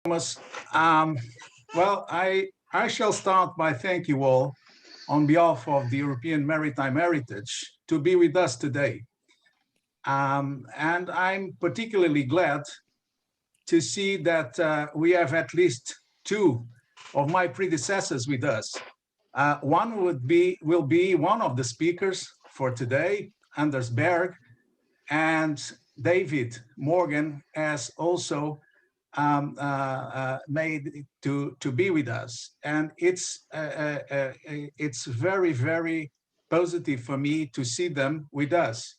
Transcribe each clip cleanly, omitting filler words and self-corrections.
Thomas. Um, I shall start by thank you all on behalf of the European Maritime Heritage to be with us today. And I'm particularly glad to see that we have at least two of my predecessors with us. One will be one of the speakers for today, Anders Berg, and David Morgan has also made to be with us, and it's very, very positive for me to see them with us.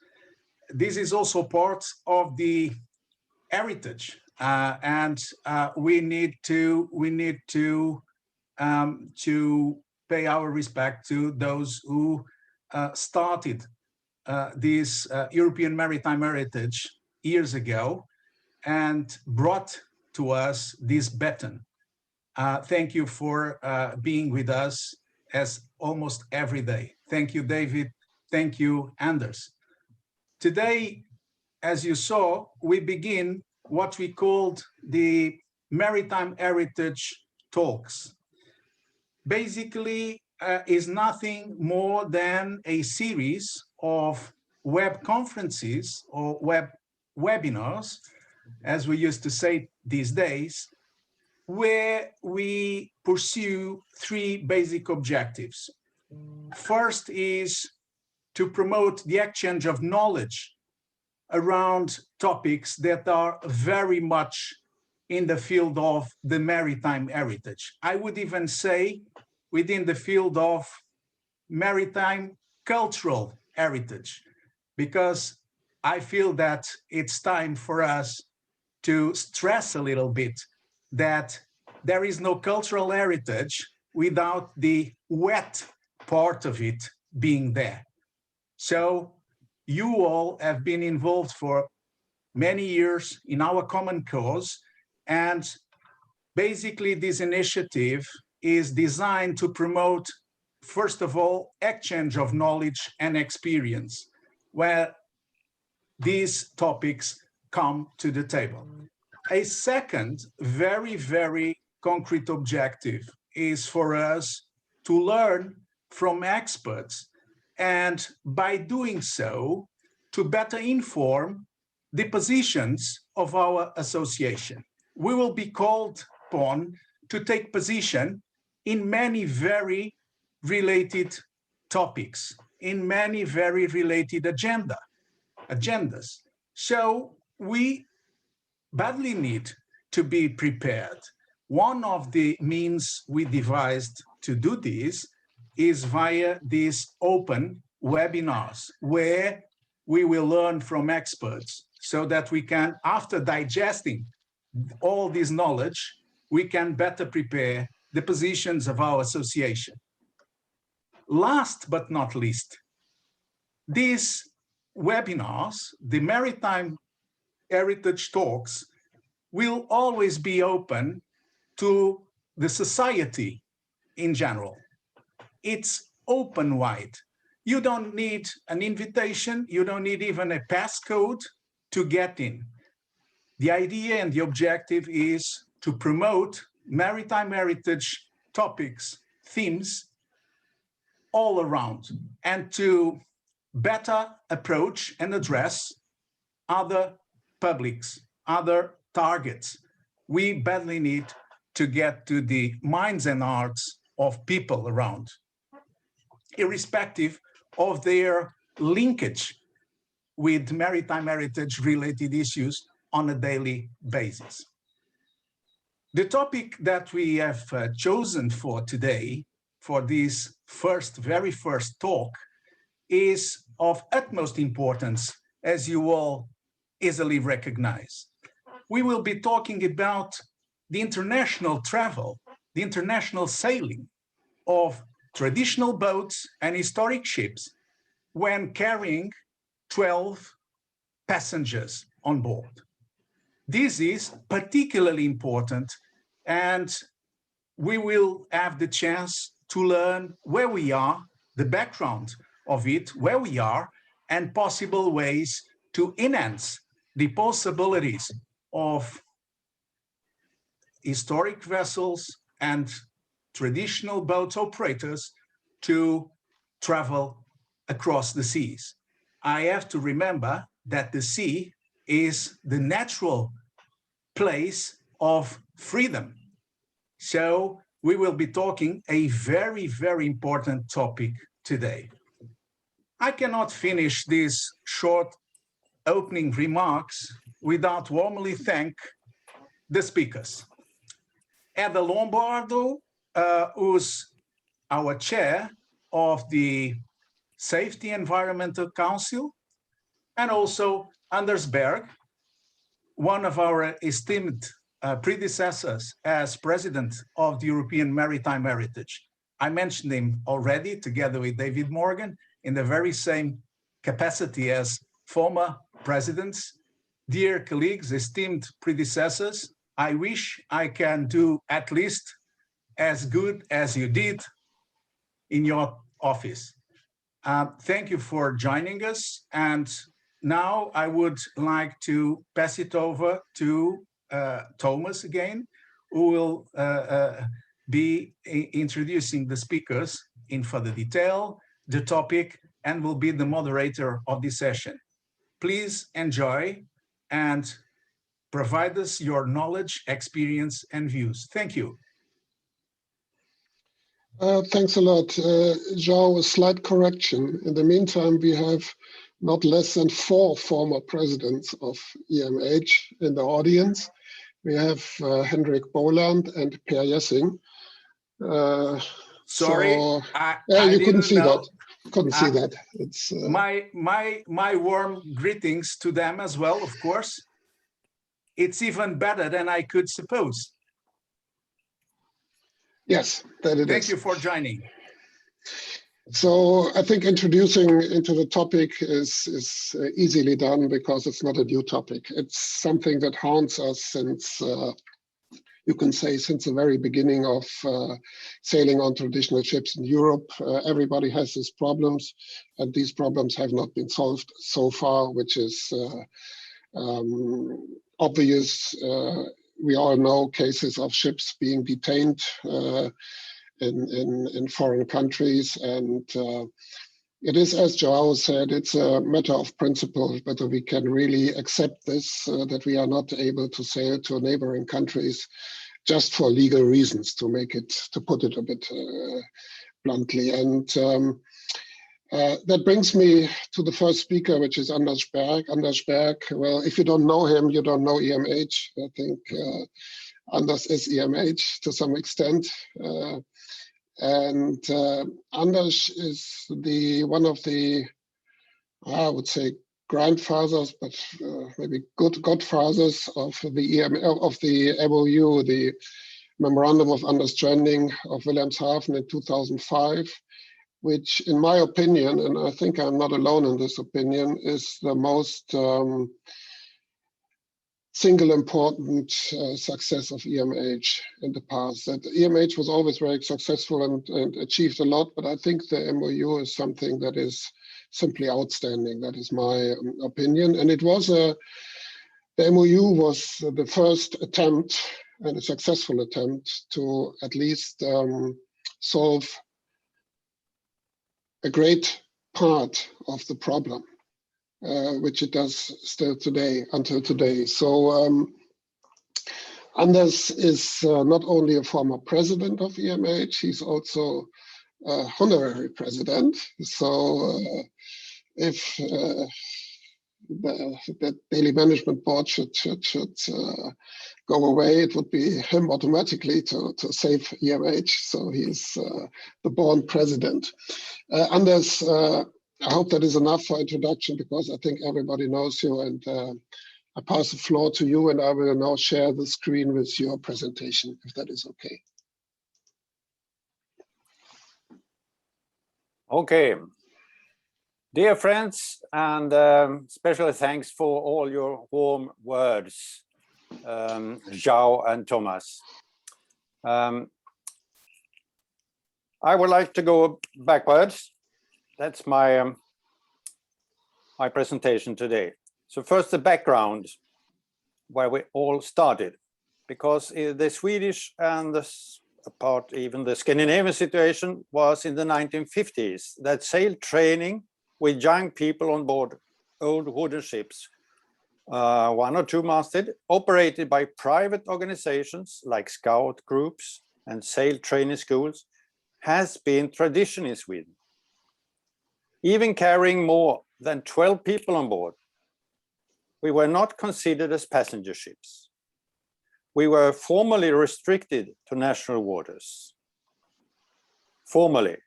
This is also part of the heritage, and we need to pay our respect to those who started this European Maritime Heritage years ago and brought to us this baton. Thank you for being with us as almost every day. Thank you, David. Thank you, Anders. Today, as you saw, we begin what we called the Maritime Heritage Talks. Basically, is nothing more than a series of web conferences or webinars, as we used to say these days, where we pursue three basic objectives. First is to promote the exchange of knowledge around topics that are very much in the field of the maritime heritage. I would even say within the field of maritime cultural heritage, because I feel that it's time for us to stress a little bit that there is no cultural heritage without the wet part of it being there. So you all have been involved for many years in our common cause, and basically this initiative is designed to promote, first of all, exchange of knowledge and experience, where these topics come to the table. A second very, very concrete objective is for us to learn from experts, and by doing so, to better inform the positions of our association. We will be called upon to take position in many very related topics, in many very related agendas. So we badly need to be prepared. One of the means we devised to do this is via these open webinars, where we will learn from experts so that we can, after digesting all this knowledge, we can better prepare the positions of our association. Last but not least, these webinars, the Maritime Heritage Talks, will always be open to the society in general. It's open wide. You don't need an invitation, you don't need even a passcode to get in. The idea and the objective is to promote maritime heritage topics, themes all around, and to better approach and address other publics, other targets. We badly need to get to the minds and hearts of people around, irrespective of their linkage with maritime heritage related issues on a daily basis. The topic that we have chosen for today, for this very first talk, is of utmost importance, as you all easily recognize. We will be talking about the international travel, the international sailing of traditional boats and historic ships when carrying 12 passengers on board. This is particularly important, and we will have the chance to learn where we are, the background of it, where we are, and possible ways to enhance the possibilities of historic vessels and traditional boat operators to travel across the seas. I have to remember that the sea is the natural place of freedom. So we will be talking a very, very important topic today. I cannot finish these short opening remarks without warmly thank the speakers. Ada Lombardo, who's our chair of the Safety Environmental Council, and also Anders Berg, one of our esteemed predecessors as president of the European Maritime Heritage. I mentioned him already together with David Morgan in the very same capacity as former presidents. Dear colleagues, esteemed predecessors, I wish I can do at least as good as you did in your office. Thank you for joining us. And now I would like to pass it over to Thomas again, who will be introducing the speakers in further detail, the topic, and will be the moderator of this session. Please enjoy and provide us your knowledge, experience, and views. Thank you. Thanks a lot. João, a slight correction. In the meantime, we have not less than 4 former presidents of EMH in the audience. We have Hendrik Boland and Per Jessing. Sorry, so, I you couldn't see know. that. Couldn't see that. It's my warm greetings to them as well, of course. It's even better than I could suppose. Yes, that it is. Thank you for joining. So I think introducing into the topic is easily done because it's not a new topic. It's something that haunts us since, you can say, since the very beginning of sailing on traditional ships in Europe. Everybody has these problems, and these problems have not been solved so far, which is obvious. We all know cases of ships being detained in foreign countries, and it is, as João said, it's a matter of principle whether we can really accept this, that we are not able to sail to neighboring countries just for legal reasons, to put it a bit bluntly. And that brings me to the first speaker, which is Anders Berg. Anders Berg, well, if you don't know him, you don't know EMH. I think Anders is EMH to some extent. And Anders is one of the, I would say, grandfathers, but maybe good godfathers of the MOU, the Memorandum of Understanding of Wilhelmshaven in 2005, which, in my opinion, and I think I'm not alone in this opinion, is the most single important success of EMH in the past. That EMH was always very successful and achieved a lot, but I think the MOU is something that is simply outstanding. That is my opinion. And it was the MOU was the first attempt, and a successful attempt, to at least solve a great part of the problem, which it does still today, until today. So Anders is not only a former president of EMH, he's also honorary president. So if the daily management board should go away, it would be him automatically to save EMH. So he's the born president. Anders, I hope that is enough for introduction, because I think everybody knows you, and I pass the floor to you, and I will now share the screen with your presentation, if that is okay. Okay. Dear friends, and special thanks for all your warm words, João and Thomas. I would like to go backwards. That's my my presentation today. So first, the background, where we all started, because the Swedish and even the Scandinavian situation was in the 1950s, that sail training with young people on board old wooden ships, 1 or 2 masted, operated by private organizations like scout groups and sail training schools, has been tradition in Sweden. Even carrying more than 12 people on board, we were not considered as passenger ships. We were formally restricted to national waters. Formally.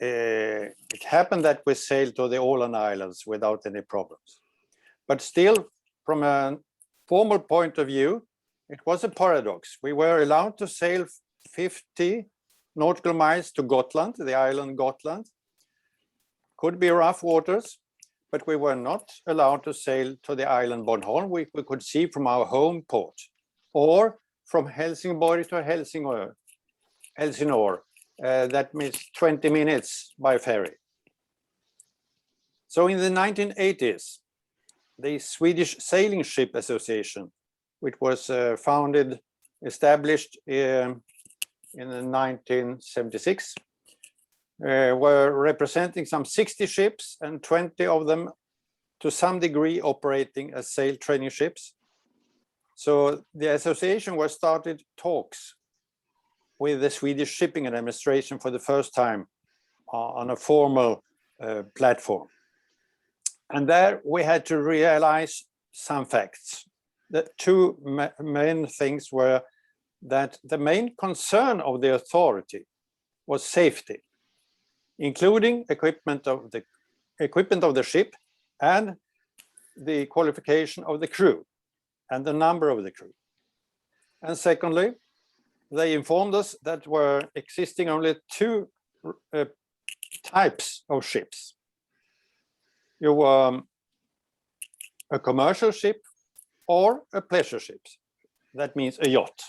It happened that we sailed to the Åland Islands without any problems. But still, from a formal point of view, it was a paradox. We were allowed to sail 50 nautical miles to Gotland, the island Gotland. Could be rough waters, but we were not allowed to sail to the island Bornholm, we could see from our home port, or from Helsingborg to Helsingør. That means 20 minutes by ferry. So in the 1980s, the Swedish Sailing Ship Association, which was established in 1976, were representing some 60 ships, and 20 of them to some degree operating as sail training ships. So the association was started talks with the Swedish Shipping Administration for the first time on a formal platform. And there we had to realize some facts. The two main things were that the main concern of the authority was safety, including equipment of the ship and the qualification of the crew and the number of the crew. And secondly, they informed us that were existing only 2 types of ships. You were a commercial ship or a pleasure ship. That means a yacht.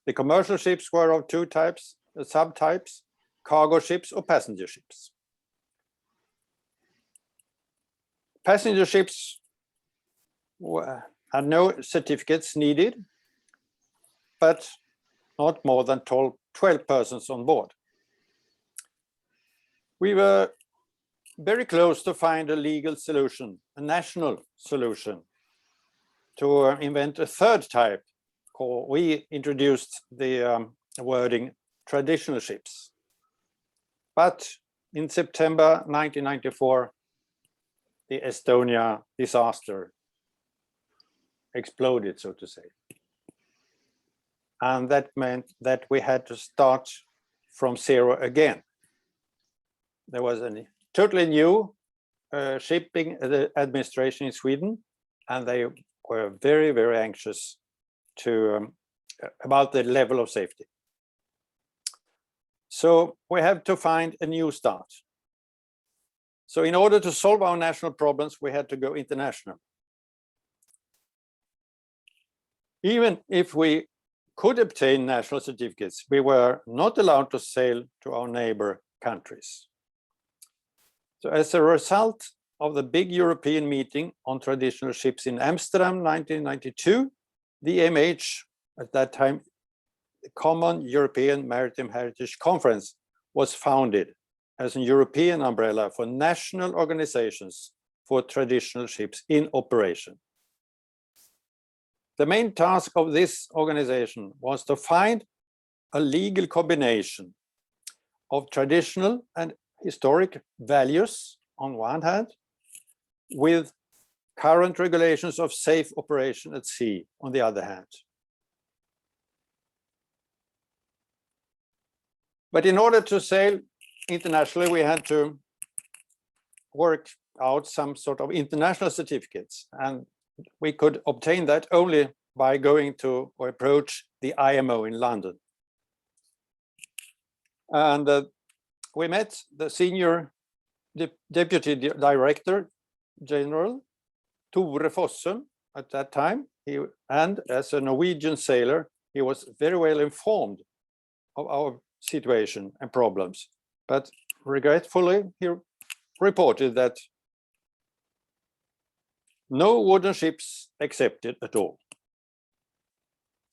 The commercial ships were of 2 types, subtypes, cargo ships or passenger ships. Passenger ships had no certificates needed, but not more than 12 persons on board. We were very close to find a legal solution, a national solution, to invent a 3rd type. We introduced the wording traditional ships. But in September 1994, the Estonia disaster exploded, so to say. And that meant that we had to start from zero again. There was a totally new shipping administration in Sweden, and they were very, very anxious about the level of safety. So we have to find a new start. So in order to solve our national problems, we had to go international. Even if we could obtain national certificates, we were not allowed to sail to our neighbor countries. So as a result of the big European meeting on traditional ships in Amsterdam, 1992, the EMH, at that time, the Common European Maritime Heritage Conference, was founded as a European umbrella for national organizations for traditional ships in operation. The main task of this organization was to find a legal combination of traditional and historic values on one hand, with current regulations of safe operation at sea on the other hand. But in order to sail internationally, we had to work out some sort of international certificates, and we could obtain that only by going to or approach the IMO in London. And we met the senior deputy director general, Tore Fossum, at that time. And as a Norwegian sailor, he was very well informed of our situation and problems. But regretfully, he reported that no wooden ships accepted at all.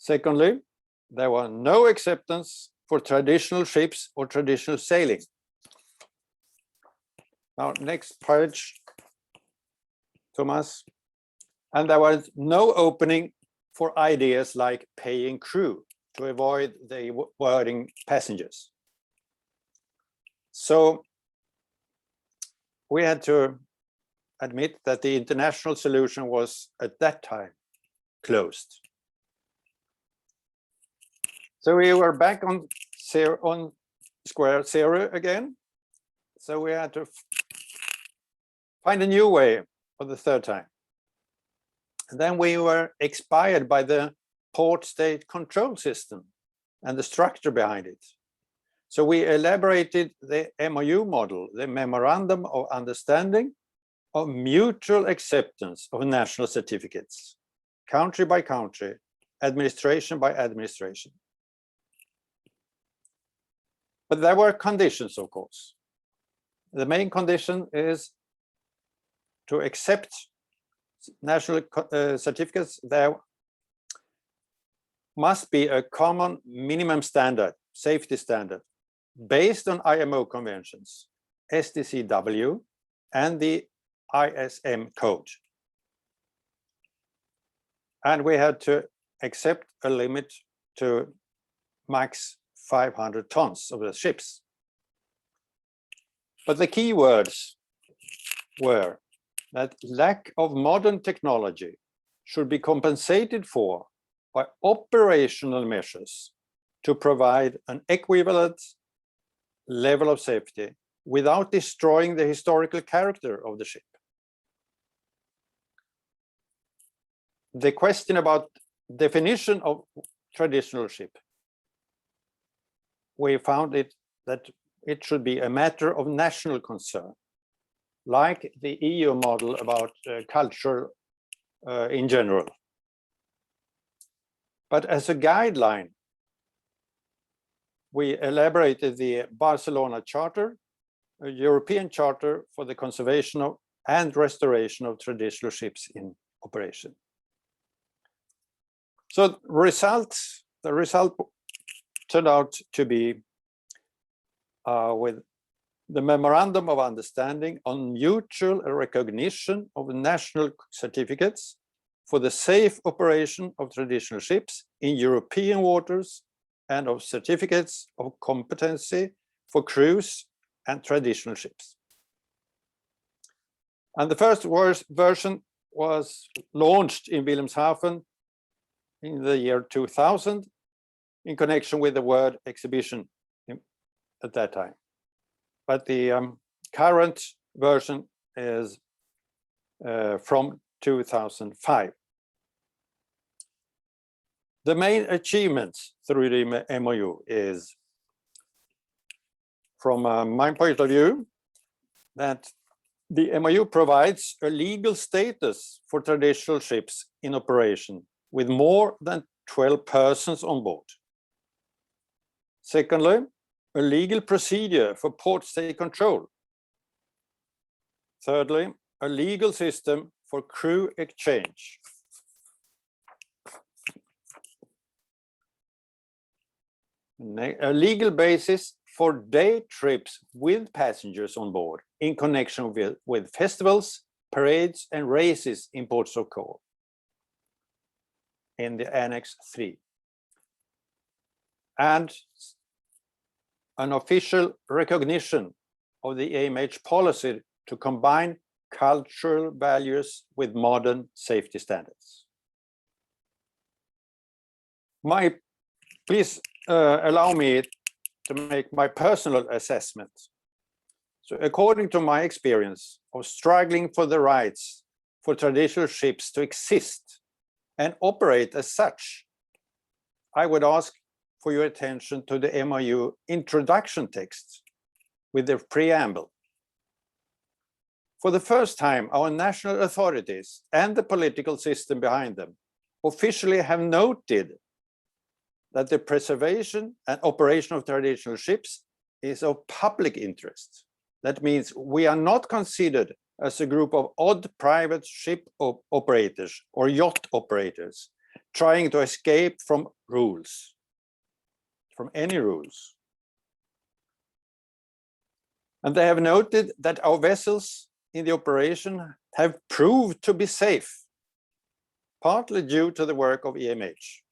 Secondly, there was no acceptance for traditional ships or traditional sailing. Now, next page, Thomas. And there was no opening for ideas like paying crew to avoid the wording passengers. So we had to admit that the international solution was at that time closed. So we were back on square zero again. So we had to find a new way for the third time. And then we were expired by the port state control system and the structure behind it. So we elaborated the MOU model, the Memorandum of Understanding of Mutual Acceptance of National Certificates, country by country, administration by administration. But there were conditions, of course. The main condition is to accept national certificates. There must be a common minimum standard, safety standard, based on IMO conventions, STCW, and the ISM code. And we had to accept a limit to max 500 tons of the ships. But the key words were that lack of modern technology should be compensated for by operational measures to provide an equivalent level of safety without destroying the historical character of the ship. The question about definition of traditional ship, we found that it should be a matter of national concern, like the EU model about culture in general. But as a guideline, we elaborated the Barcelona Charter, a European Charter for the conservation of and restoration of traditional ships in operation. So the result turned out to be with the Memorandum of Understanding on Mutual Recognition of National Certificates for the safe operation of traditional ships in European waters and of certificates of competency for cruise and traditional ships. And the first version was launched in Wilhelmshaven in the year 2000 in connection with the World Exhibition at that time. But the current version is from 2005. The main achievements through the MOU is, from my point of view, that the MOU provides a legal status for traditional ships in operation with more than 12 persons on board. Secondly, a legal procedure for port state control. Thirdly, a legal system for crew exchange. A legal basis for day trips with passengers on board in connection with festivals, parades, and races in ports of call in the Annex 3. And an official recognition of the EMH policy to combine cultural values with modern safety standards. Please allow me to make my personal assessment. So according to my experience of struggling for the rights for traditional ships to exist and operate as such, I would ask for your attention to the MOU introduction text with the preamble. For the first time, our national authorities and the political system behind them officially have noted that the preservation and operation of traditional ships is of public interest. That means we are not considered as a group of odd private ship operators or yacht operators trying to escape from rules, from any rules. And they have noted that our vessels in the operation have proved to be safe, partly due to the work of EMH.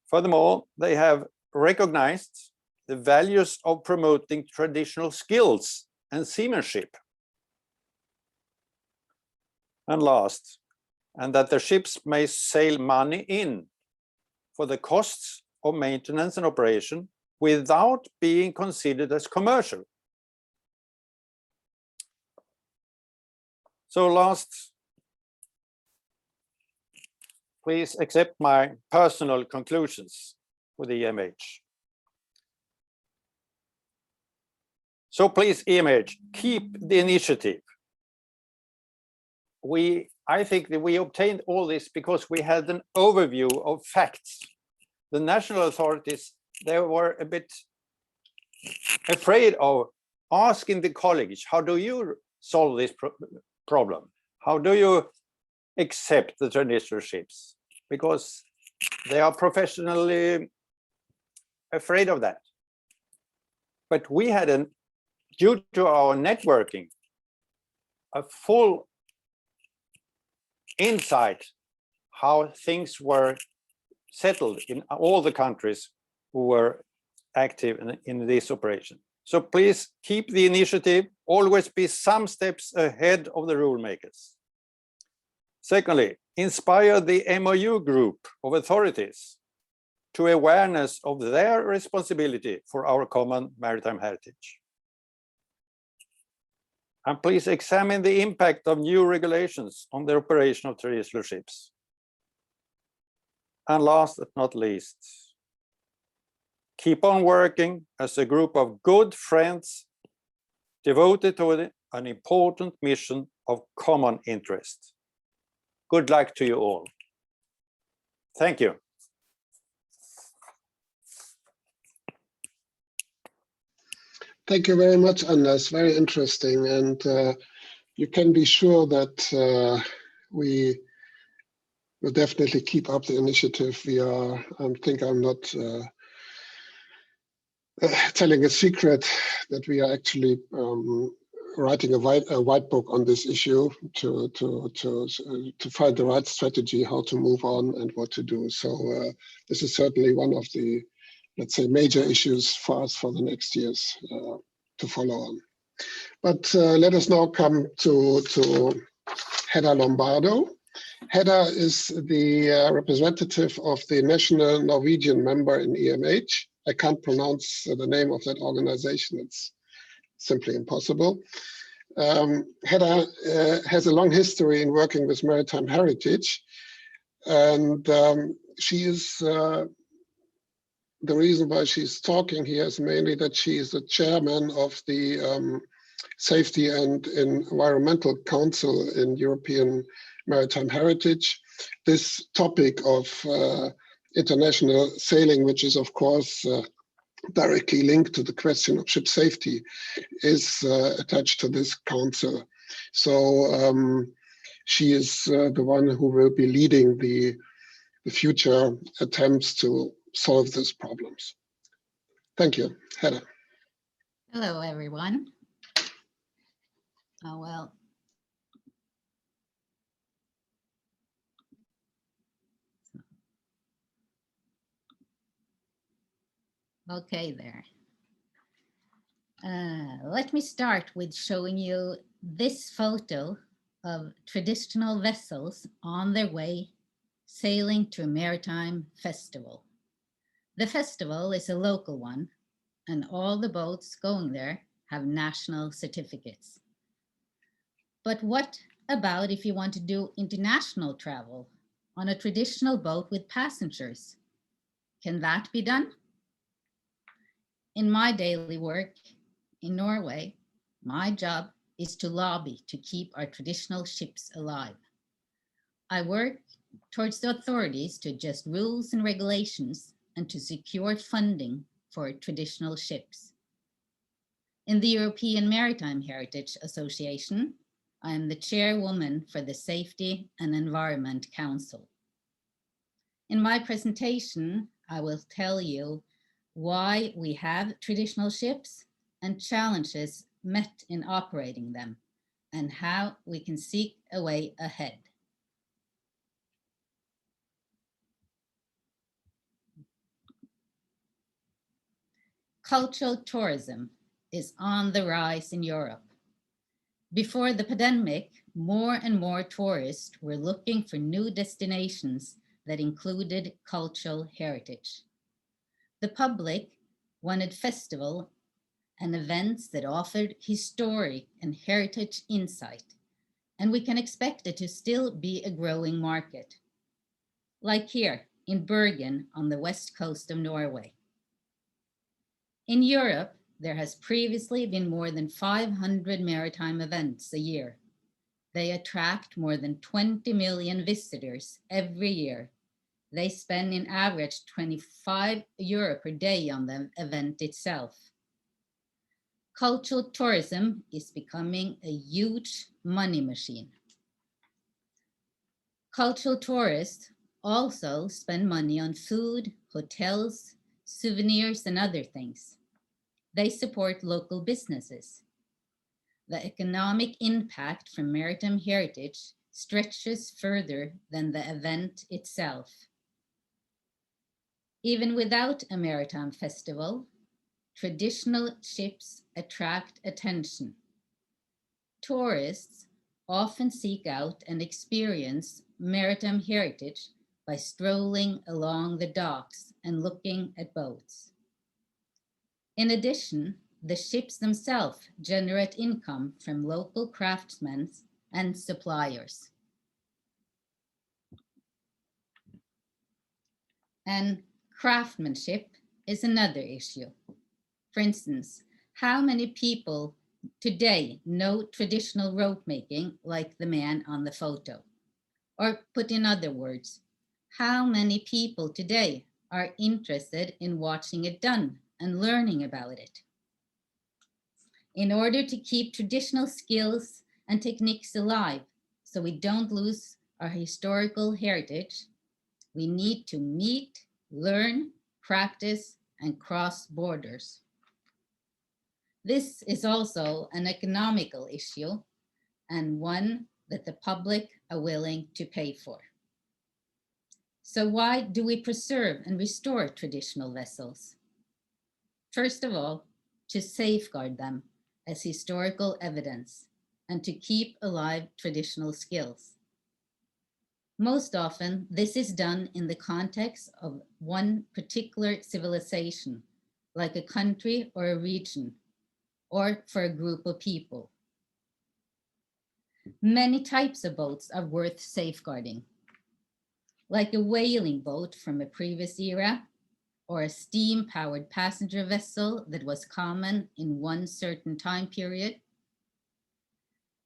Furthermore, they have recognized the values of promoting traditional skills and seamanship. And last, and that the ships may sail money in for the costs of maintenance and operation without being considered as commercial. So last, please accept my personal conclusions with EMH. So please, EMH, keep the initiative. I think that we obtained all this because we had an overview of facts. The national authorities, they were a bit afraid of asking the college, how do you solve this problem? How do you accept the traditional ships? Because they are professionally afraid of that. But we had, due to our networking, a full insight how things were settled in all the countries who were active in this operation. So please keep the initiative, always be some steps ahead of the rule makers. Secondly, inspire the MOU group of authorities to awareness of their responsibility for our common maritime heritage. And please examine the impact of new regulations on the operation of traditional ships. And last but not least, keep on working as a group of good friends devoted to an important mission of common interest. Good luck to you all. Thank you. Thank you very much, Anders. Very interesting. And you can be sure that we will definitely keep up the initiative. I think I'm not telling a secret that we are actually writing a white book on this issue to find the right strategy, how to move on and what to do. So this is certainly one of the, let's say, major issues for us for the next years to follow on. But let us now come to Hedda Lombardo. Hedda is the representative of the national Norwegian member in EMH. I can't pronounce the name of that organization. It's simply impossible. Hedda has a long history in working with maritime heritage, and she is the reason why she's talking here is mainly that she is the chairman of the Safety and Environmental Council in European Maritime Heritage. This topic of international sailing, which is of course directly linked to the question of ship safety, is attached to this council. So she is the one who will be leading the future attempts to solve these problems. Thank you, Hedda. Hello, everyone. Oh, well. Okay, there. Let me start with showing you this photo of traditional vessels on their way sailing to a maritime festival. The festival is a local one, and all the boats going there have national certificates. But what about if you want to do international travel on a traditional boat with passengers? Can that be done? In my daily work in Norway, my job is to lobby to keep our traditional ships alive. I work towards the authorities to adjust rules and regulations and to secure funding for traditional ships. In the European Maritime Heritage Association, I am the chairwoman for the Safety and Environment Council. In my presentation, I will tell you why we have traditional ships and challenges met in operating them, and how we can seek a way ahead. Cultural tourism is on the rise in Europe. Before the pandemic, more and more tourists were looking for new destinations that included cultural heritage. The public wanted festival and events that offered historic and heritage insight, and we can expect it to still be a growing market. Like here in Bergen on the west coast of Norway. In Europe, there has previously been more than 500 maritime events a year. They attract more than 20 million visitors every year. They spend in average 25 euro per day on the event itself. Cultural tourism is becoming a huge money machine. Cultural tourists also spend money on food, hotels, souvenirs, and other things. They support local businesses. The economic impact from maritime heritage stretches further than the event itself. Even without a maritime festival, traditional ships attract attention. Tourists often seek out and experience maritime heritage by strolling along the docks and looking at boats. In addition, the ships themselves generate income from local craftsmen and suppliers. And craftsmanship is another issue. For instance, how many people today know traditional rope making like the man on the photo? Or put in other words, how many people today are interested in watching it done and learning about it? In order to keep traditional skills and techniques alive so we don't lose our historical heritage, we need to meet, learn, practice, and cross borders. This is also an economical issue and one that the public are willing to pay for. So why do we preserve and restore traditional vessels? First of all, to safeguard them as historical evidence and to keep alive traditional skills. Most often, this is done in the context of one particular civilization, like a country or a region, or for a group of people. Many types of boats are worth safeguarding, like a whaling boat from a previous era, or a steam-powered passenger vessel that was common in one certain time period.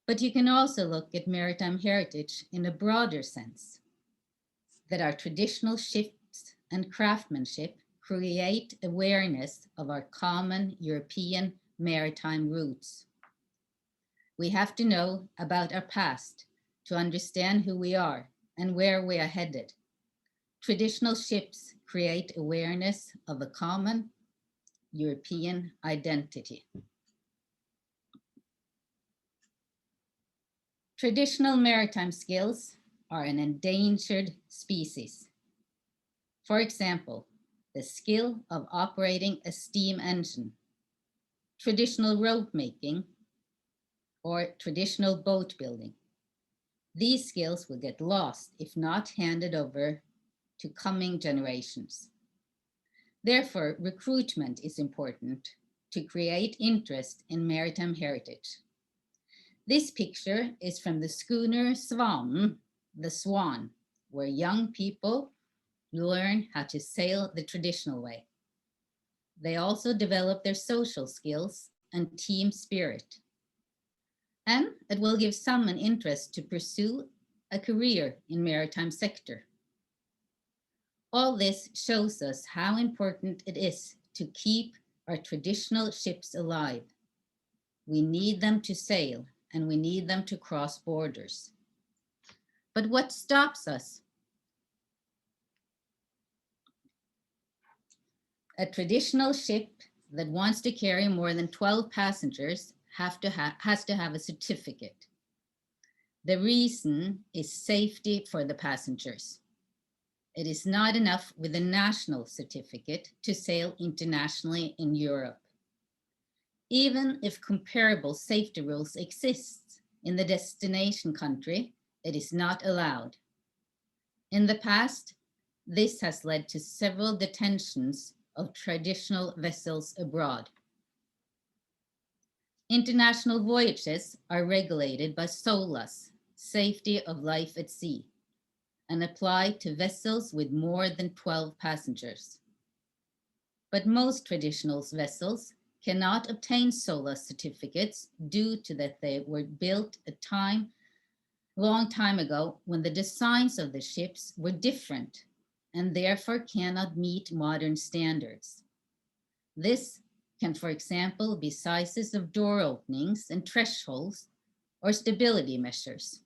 But you can also look at maritime heritage in a broader sense, that our traditional ships and craftsmanship create awareness of our common European maritime roots. We have to know about our past to understand who we are and where we are headed. Traditional ships create awareness of a common European identity. Traditional maritime skills are an endangered species. For example, the skill of operating a steam engine, traditional rope making, or traditional boat building. These skills will get lost if not handed over to coming generations. Therefore, recruitment is important to create interest in maritime heritage. This picture is from the schooner Svan, the Swan, where young people learn how to sail the traditional way. They also develop their social skills and team spirit. And it will give some an interest to pursue a career in maritime sector. All this shows us how important it is to keep our traditional ships alive. We need them to sail and we need them to cross borders. But what stops us? A traditional ship that wants to carry more than 12 passengers has to have a certificate. The reason is safety for the passengers. It is not enough with a national certificate to sail internationally in Europe. Even if comparable safety rules exist in the destination country, it is not allowed. In the past, this has led to several detentions of traditional vessels abroad. International voyages are regulated by SOLAS, Safety of Life at Sea, and apply to vessels with more than 12 passengers. But most traditional vessels cannot obtain SOLAS certificates due to that they were built a long time ago when the designs of the ships were different and therefore cannot meet modern standards. This can, for example, be sizes of door openings and thresholds or stability measures.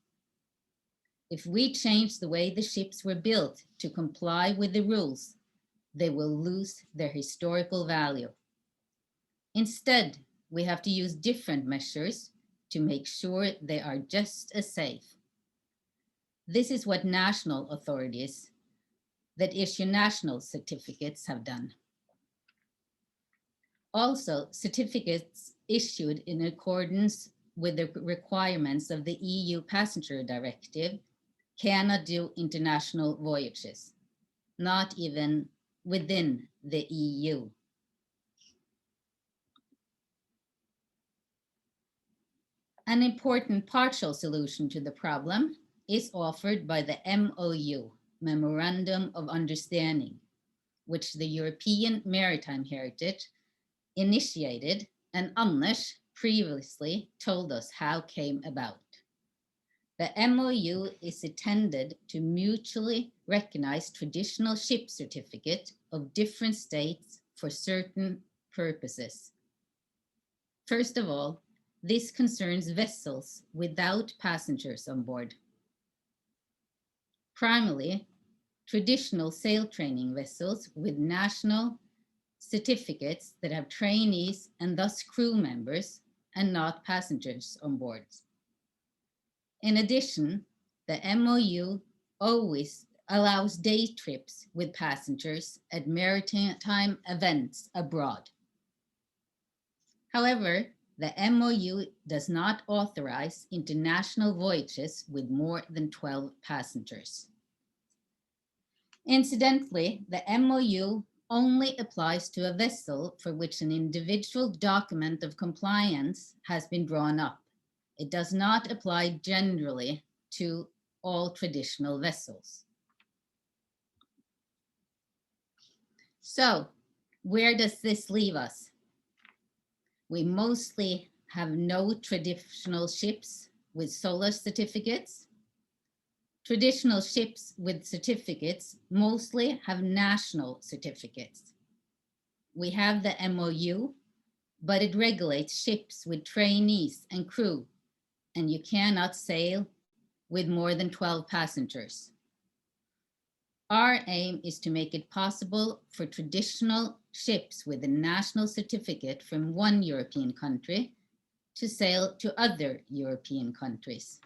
If we change the way the ships were built to comply with the rules, they will lose their historical value. Instead, we have to use different measures to make sure they are just as safe. This is what national authorities that issue national certificates have done. Also, certificates issued in accordance with the requirements of the EU Passenger Directive cannot do international voyages, not even within the EU. An important partial solution to the problem is offered by the MOU, Memorandum of Understanding, which the European Maritime Heritage initiated, and Anders previously told us how it came about. The MOU is intended to mutually recognize traditional ship certificates of different states for certain purposes. First of all, this concerns vessels without passengers on board. Primarily, traditional sail training vessels with national certificates that have trainees and thus crew members and not passengers on board. In addition, the MOU always allows day trips with passengers at maritime events abroad. However, the MOU does not authorize international voyages with more than 12 passengers. Incidentally, the MOU only applies to a vessel for which an individual document of compliance has been drawn up. It does not apply generally to all traditional vessels. So, where does this leave us? We mostly have no traditional ships with SOLAS certificates. Traditional ships with certificates mostly have national certificates. We have the MOU, but it regulates ships with trainees and crew, and you cannot sail with more than 12 passengers. Our aim is to make it possible for traditional ships with a national certificate from one European country to sail to other European countries.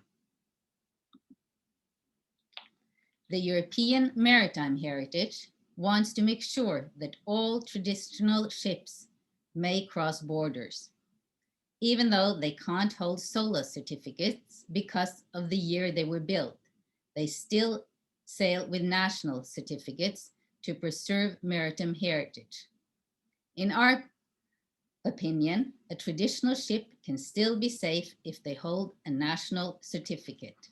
The European Maritime Heritage wants to make sure that all traditional ships may cross borders, even though they can't hold SOLAS certificates because of the year they were built. They still sail with national certificates to preserve maritime heritage. In our opinion, a traditional ship can still be safe if they hold a national certificate.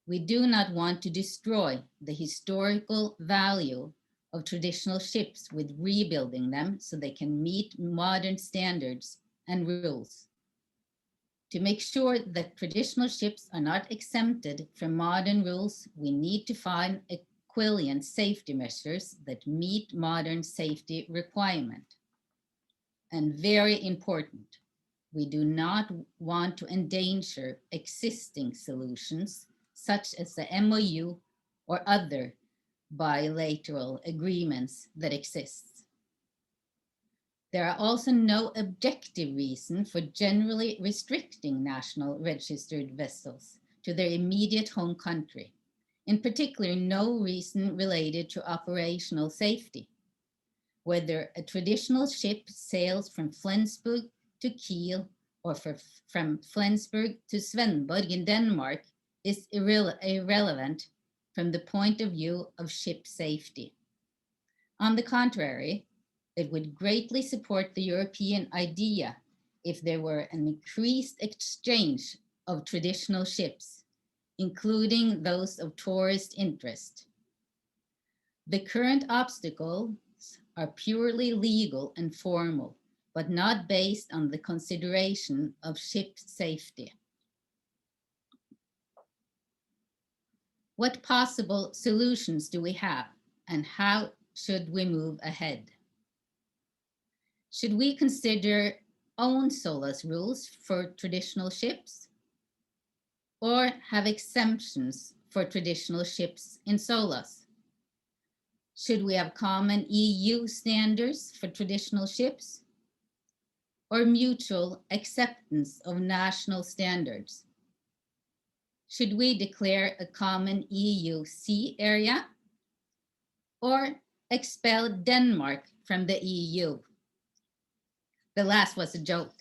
We do not want to destroy the historical value of traditional ships with rebuilding them so they can meet modern standards and rules. To make sure that traditional ships are not exempted from modern rules, we need to find equivalent safety measures that meet modern safety requirements. And very important, We do not want to endanger existing solutions, such as the MOU or other bilateral agreements that exist. There are also no objective reason for generally restricting national registered vessels to their immediate home country. In particular, no reason related to operational safety. Whether a traditional ship sails from Flensburg to Kiel or from Flensburg to Svendborg in Denmark is irrelevant from the point of view of ship safety. On the contrary, it would greatly support the European idea if there were an increased exchange of traditional ships, including those of tourist interest. The current obstacles are purely legal and formal, but not based on the consideration of ship safety. What possible solutions do we have, and how should we move ahead? Should we consider own SOLAS rules for traditional ships, or have exemptions for traditional ships in SOLAS? Should we have common EU standards for traditional ships, or mutual acceptance of national standards? Should we declare a common EU sea area, or expel Denmark from the EU? The last was a joke.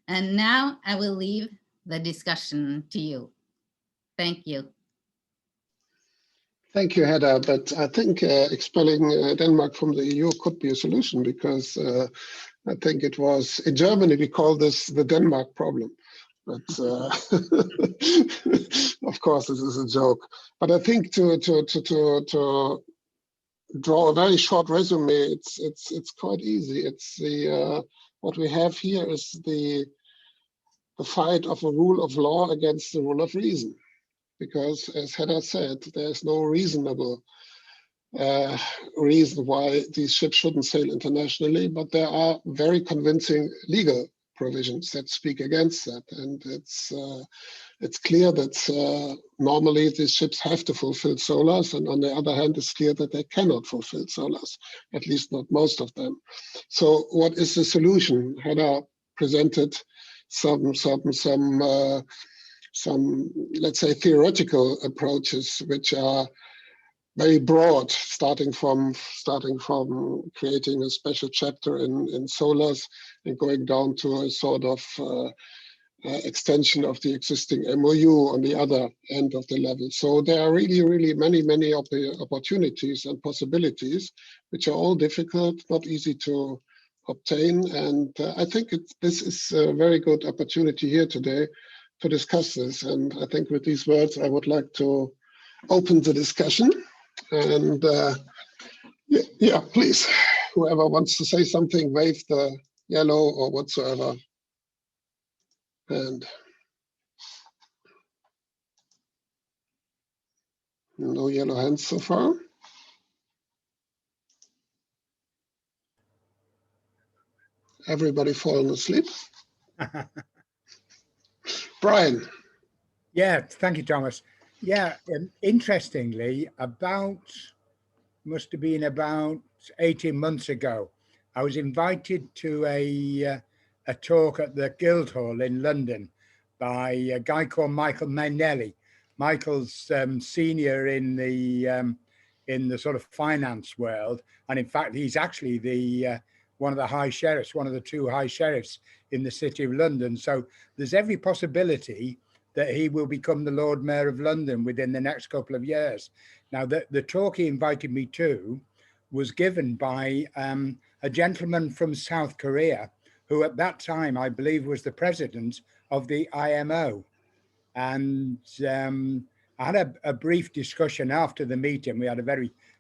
And now I will leave the discussion to you. Thank you. Thank you, Hedda. But I think expelling Denmark from the EU could be a solution, because I think it was in Germany we call this the Denmark problem. But of course, this is a joke. But I think to draw a very short resume, it's quite easy. It's the what we have here is the fight of a rule of law against the rule of reason, because as Hedda said, there's no reasonable reason why these ships shouldn't sail internationally, but there are very convincing legal provisions that speak against that, and it's clear that normally these ships have to fulfill SOLAS, and on the other hand, it's clear that they cannot fulfill SOLAS, at least not most of them. So, what is the solution? Hedda presented some let's say theoretical approaches, which are very broad, starting from creating a special chapter in SOLAS and going down to a sort of extension of the existing MOU on the other end of the level. So there are really many opportunities and possibilities, which are all difficult, not easy to obtain. And I think this is a very good opportunity here today to discuss this. And I think with these words, I would like to open the discussion. And yeah, please, whoever wants to say something, wave the yellow or whatsoever. And no yellow hands so far. Everybody falling asleep. Brian. Yeah, thank you, Thomas. Yeah, interestingly, must have been about 18 months ago, I was invited to a talk at the Guildhall in London by a guy called Michael Mainelli. Michael's senior in the sort of finance world, and in fact, he's actually the one of the high sheriffs, one of the two high sheriffs in the City of London. So there's every possibility that he will become the Lord Mayor of London within the next couple of years. Now, the talk he invited me to was given by a gentleman from South Korea, who at that time, I believe, was the president of the IMO. And I had a brief discussion after the meeting. We had a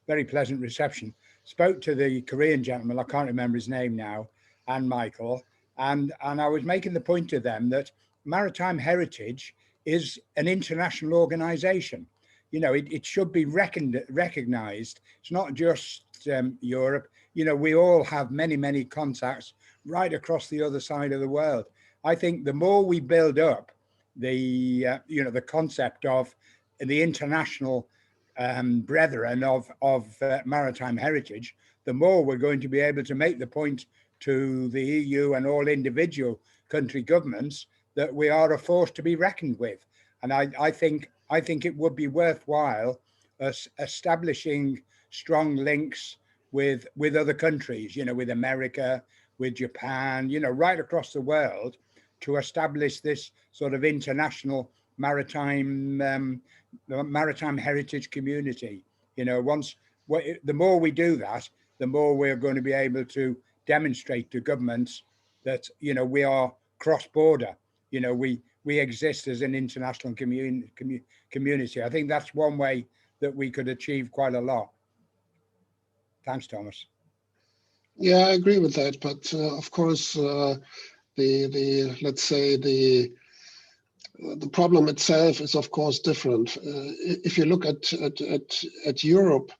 very pleasant reception. Spoke to the Korean gentleman, I can't remember his name now, and Michael. And I was making the point to them that Maritime Heritage is an international organization. you know, it should be recognized. It's not just Europe. You know, we all have many contacts right across the other side of the world. I think the more we build up the, you know, the concept of the international brethren of maritime heritage, the more we're going to be able to make the point to the EU and all individual country governments that we are a force to be reckoned with. And I think it would be worthwhile us establishing strong links with other countries, you know, with America, with Japan, you know, right across the world, to establish this sort of international maritime heritage community. You know, the more we do that, the more we're going to be able to demonstrate to governments that, you know, we are cross-border. You know, we exist as an international community. I think that's one way that we could achieve quite a lot. Thanks, Thomas. Yeah, I agree with that. But of course, let's say the problem itself is of course different. If you look at Europe,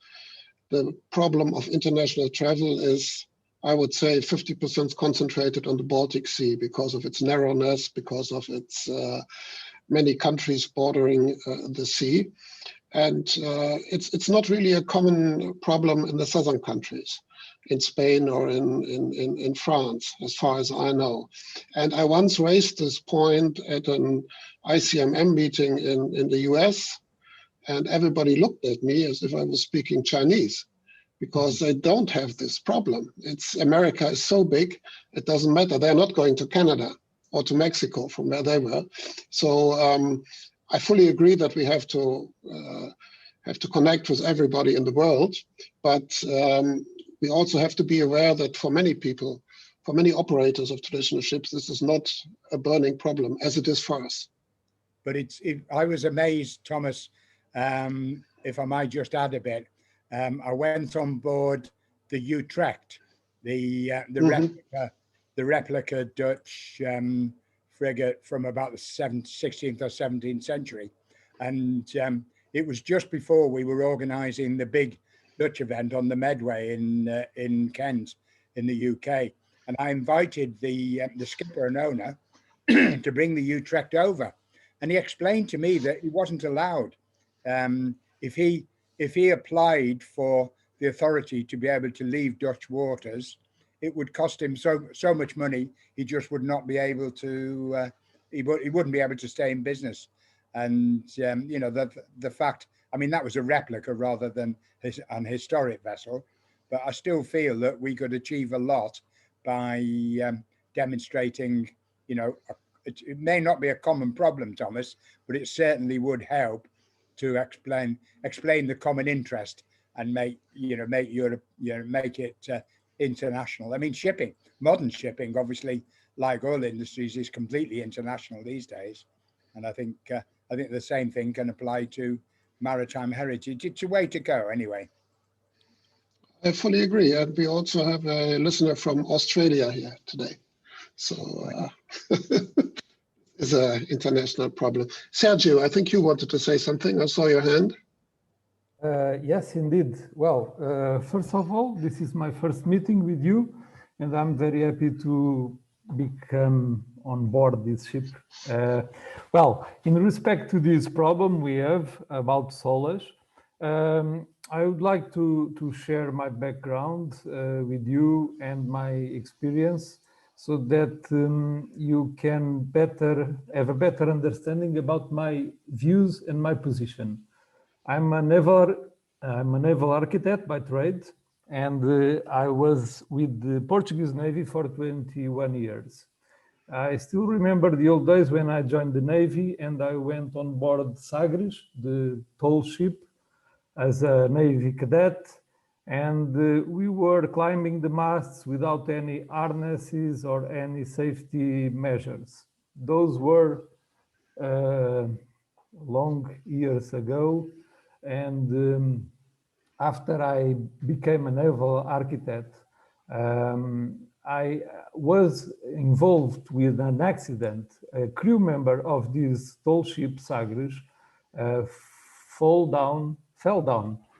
the problem of international travel is, I would say, 50% concentrated on the Baltic Sea because of its narrowness, because of its many countries bordering the sea. And it's not really a common problem in the southern countries, in Spain or in France, as far as I know. And I once raised this point at an ICMM meeting in the US, and everybody looked at me as if I was speaking Chinese, because they don't have this problem. America is so big, it doesn't matter. They're not going to Canada or to Mexico from where they were. So I fully agree that we have to connect with everybody in the world, but we also have to be aware that for many people, for many operators of traditional ships, this is not a burning problem as it is for us. But I was amazed, Thomas, if I might just add a bit. I went on board the Utrecht, the replica Dutch frigate from about the 16th or 17th century, and it was just before we were organising the big Dutch event on the Medway in Kent, in the UK, and I invited the skipper and owner to bring the Utrecht over, and he explained to me that he wasn't allowed. If he applied for the authority to be able to leave Dutch waters, it would cost him so much money. He just would not be able to. He wouldn't be able to stay in business. And you know, the fact. I mean, that was a replica rather than an historic vessel, but I still feel that we could achieve a lot by demonstrating. You know, it may not be a common problem, Thomas, but it certainly would help to explain the common interest and make Europe, make it international. I mean, modern shipping, obviously, like all industries, is completely international these days, and I think the same thing can apply to maritime heritage. It's a way to go, anyway. I fully agree, and we also have a listener from Australia here today, so it's an international problem. Sergio, I think you wanted to say something. I saw your hand. Yes, indeed. Well, first of all, this is my first meeting with you, and I'm very happy to become on board this ship. Well, in respect to this problem we have about Solas, I would like to share my background with you and my experience, so that you can have a better understanding about my views and my position. I'm a naval architect by trade, and I was with the Portuguese Navy for 21 years. I still remember the old days when I joined the Navy and I went on board Sagres, the tall ship, as a Navy cadet, and we were climbing the masts without any harnesses or any safety measures. Those were long years ago, and after I became a naval architect, I was involved with an accident. A crew member of this tall ship, Sagres, fell down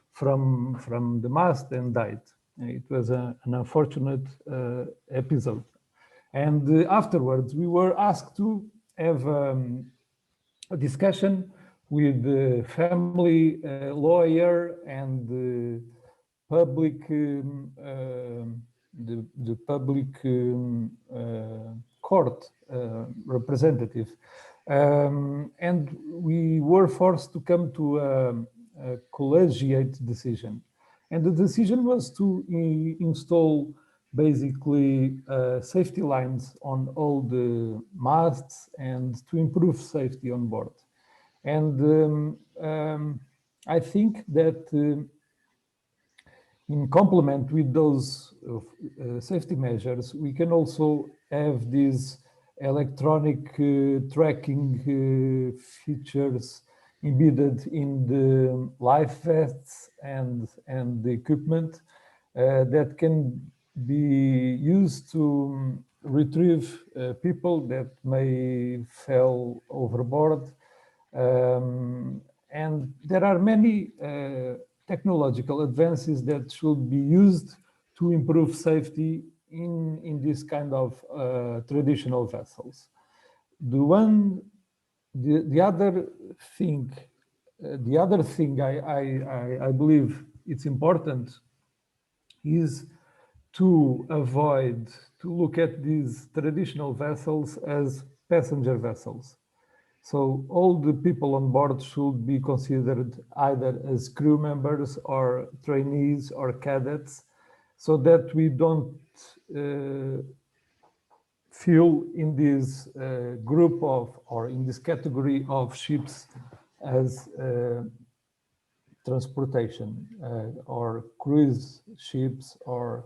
from the mast and died. It was an unfortunate episode. And afterwards, we were asked to have a discussion with the family lawyer and the public court representative, and we were forced to come to a collegiate decision. And the decision was to install basically safety lines on all the masts and to improve safety on board. And I think that in complement with those safety measures, we can also have these electronic tracking features embedded in the life vests and the equipment that can be used to retrieve people that may fall overboard. And there are many technological advances that should be used to improve safety in this kind of traditional vessels. The other thing I believe it's important is to avoid to look at these traditional vessels as passenger vessels. So all the people on board should be considered either as crew members or trainees or cadets, so that we don't feel in this group of, or in this category of ships as transportation or cruise ships or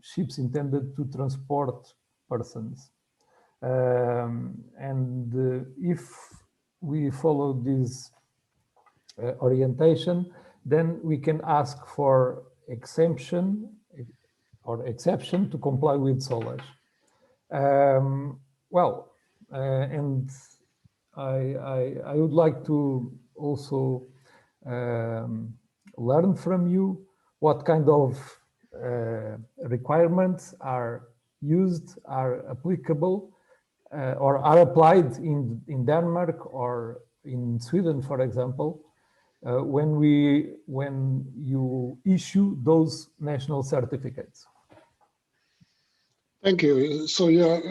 ships intended to transport persons. If we follow this orientation, then we can ask for exception to comply with SOLAS. And I would like to also learn from you what kind of requirements are used, are applicable, or are applied in Denmark or in Sweden, for example, when you issue those national certificates. Thank you. So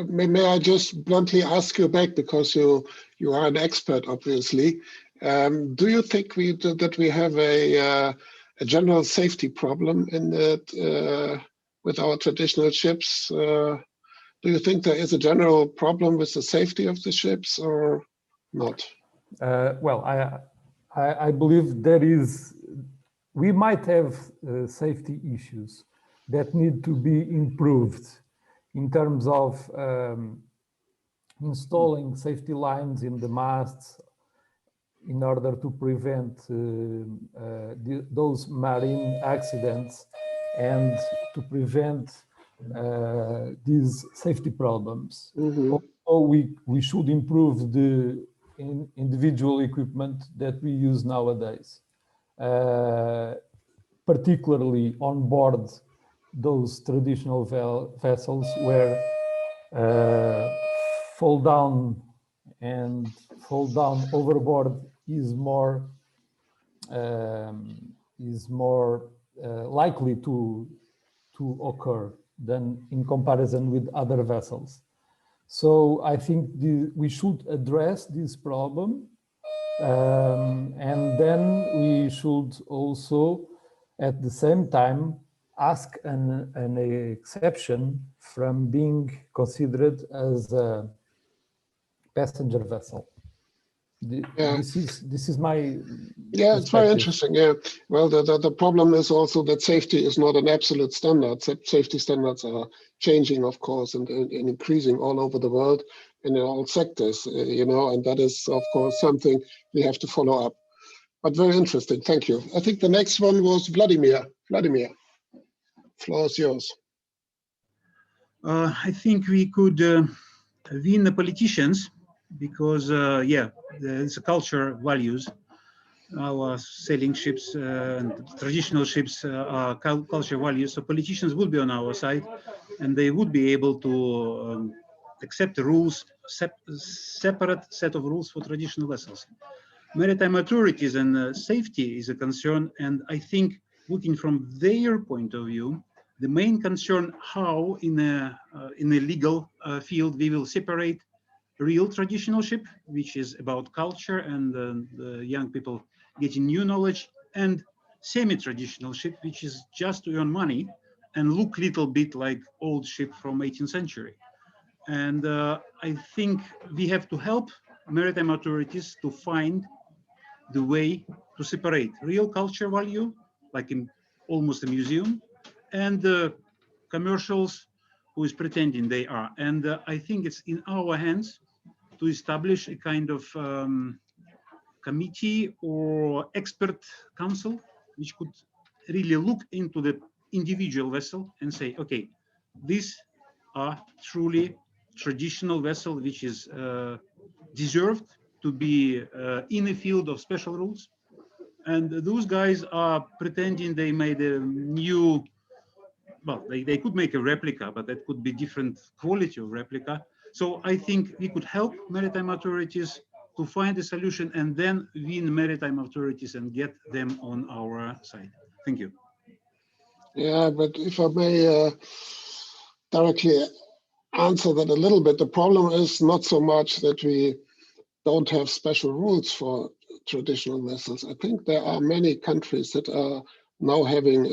may I just bluntly ask you back, because you are an expert, obviously. Do you think that we have a general safety problem in with our traditional ships? Do you think there is a general problem with the safety of the ships or not? I believe there is. We might have safety issues that need to be improved in terms of installing safety lines in the masts in order to prevent those marine accidents and to prevent these safety problems. Mm-hmm. Also, we should improve the individual equipment that we use nowadays, particularly on board those traditional vessels where fall down overboard is more likely to occur than in comparison with other vessels. So I think we should address this problem, and then we should also, at the same time, ask an exception from being considered as a passenger vessel. This is my it's very interesting. Yeah, well, the problem is also that safety is not an absolute standard. Safety standards are changing, of course, and increasing all over the world and in all sectors. And that is, of course, something we have to follow up. But very interesting. Thank you. I think the next one was Vladimir. Vladimir, floor is yours. I think we could win the politicians because, it's a culture values. our sailing ships and traditional ships are culture values. So politicians would be on our side, and they would be able to accept the rules, separate set of rules for traditional vessels. Maritime authorities and safety is a concern, and I think looking from their point of view, the main concern how in a legal field we will separate real traditional ship, which is about culture and the young people getting new knowledge, and semi-traditional ship, which is just to earn money and look a little bit like old ship from 18th century. And I think we have to help maritime authorities to find the way to separate real culture value, like in almost a museum, and the commercials who is pretending they are. And I think it's in our hands to establish a kind of committee or expert council, which could really look into the individual vessel and say, okay, these are truly traditional vessel, which is deserved to be in a field of special rules. And those guys are pretending they made a new, well, they could make a replica, but that could be different quality of replica. So I think we could help maritime authorities to find a solution and then win maritime authorities and get them on our side. Thank you. Yeah, but if I may directly answer that a little bit, the problem is not so much that we don't have special rules for traditional vessels. I think there are many countries that are now having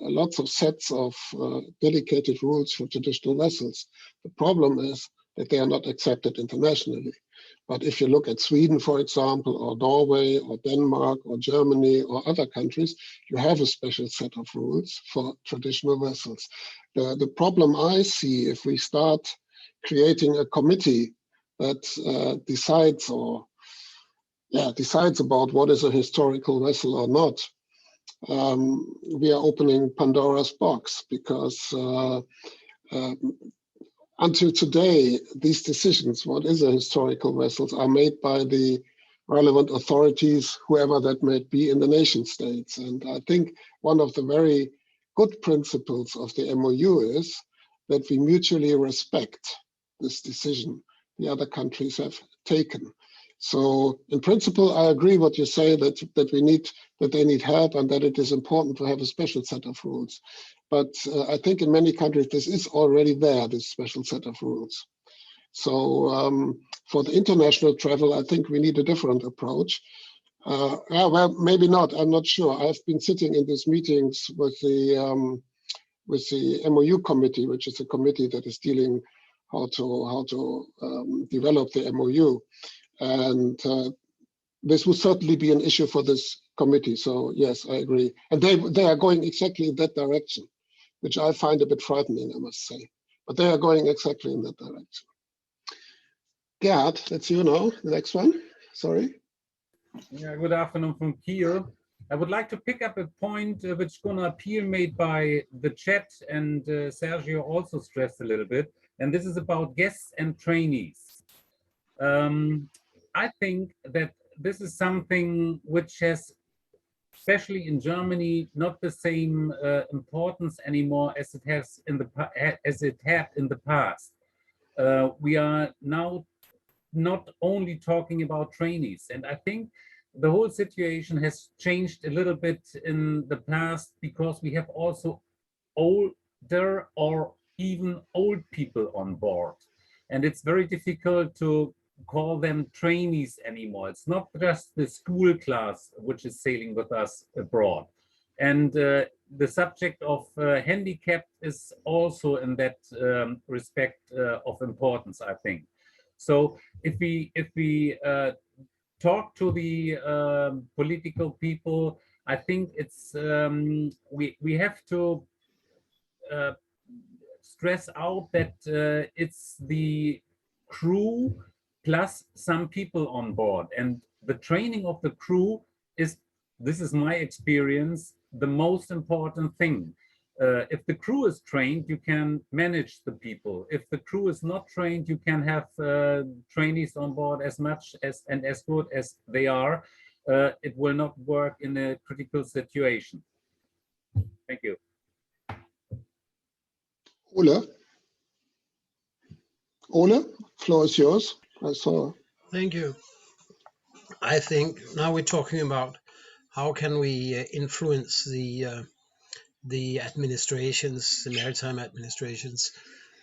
lots of sets of dedicated rules for traditional vessels. The problem is that they are not accepted internationally. But if you look at Sweden, for example, or Norway, or Denmark, or Germany, or other countries, you have a special set of rules for traditional vessels. The problem I see if we start creating a committee that decides about what is a historical vessel or not, we are opening Pandora's box, because until today, these decisions, what is a historical vessel, are made by the relevant authorities, whoever that may be in the nation states. And I think one of the very good principles of the MOU is that we mutually respect this decision the other countries have taken. So in principle, I agree what you say, that they need help and that it is important to have a special set of rules. But I think in many countries, this is already there, this special set of rules. So for the international travel, I think we need a different approach. Well, maybe not, I'm not sure. I've been sitting in these meetings with the MOU committee, which is a committee that is dealing how to develop the MOU. And this will certainly be an issue for this committee. So yes, I agree. And they are going exactly in that direction, which I find a bit frightening, I must say. But they are going exactly in that direction. Gerd, that's you now, the next one. Sorry. Yeah, good afternoon from Kiel. I would like to pick up a point which Gunnar appeal made by the chat, and Sergio also stressed a little bit, and this is about guests and trainees. I think that this is something which has, especially in Germany, not the same importance anymore as it has had in the past. We are now not only talking about trainees, and I think the whole situation has changed a little bit in the past, because we have also older or even old people on board, and it's very difficult to call them trainees anymore. It's not just the school class which is sailing with us abroad. And the subject of handicap is also in that respect of importance, I think. So if we talk to the political people, I think it's we have to stress out that it's the crew plus some people on board, and the training of the crew is, this is my experience, the most important thing. If the crew is trained, you can manage the people. If the crew is not trained, you can have trainees on board as much as and as good as they are. it will not work in a critical situation. Thank you. Ole, floor is yours. I saw. Thank you. I think now we're talking about how can we influence the administrations, the maritime administrations,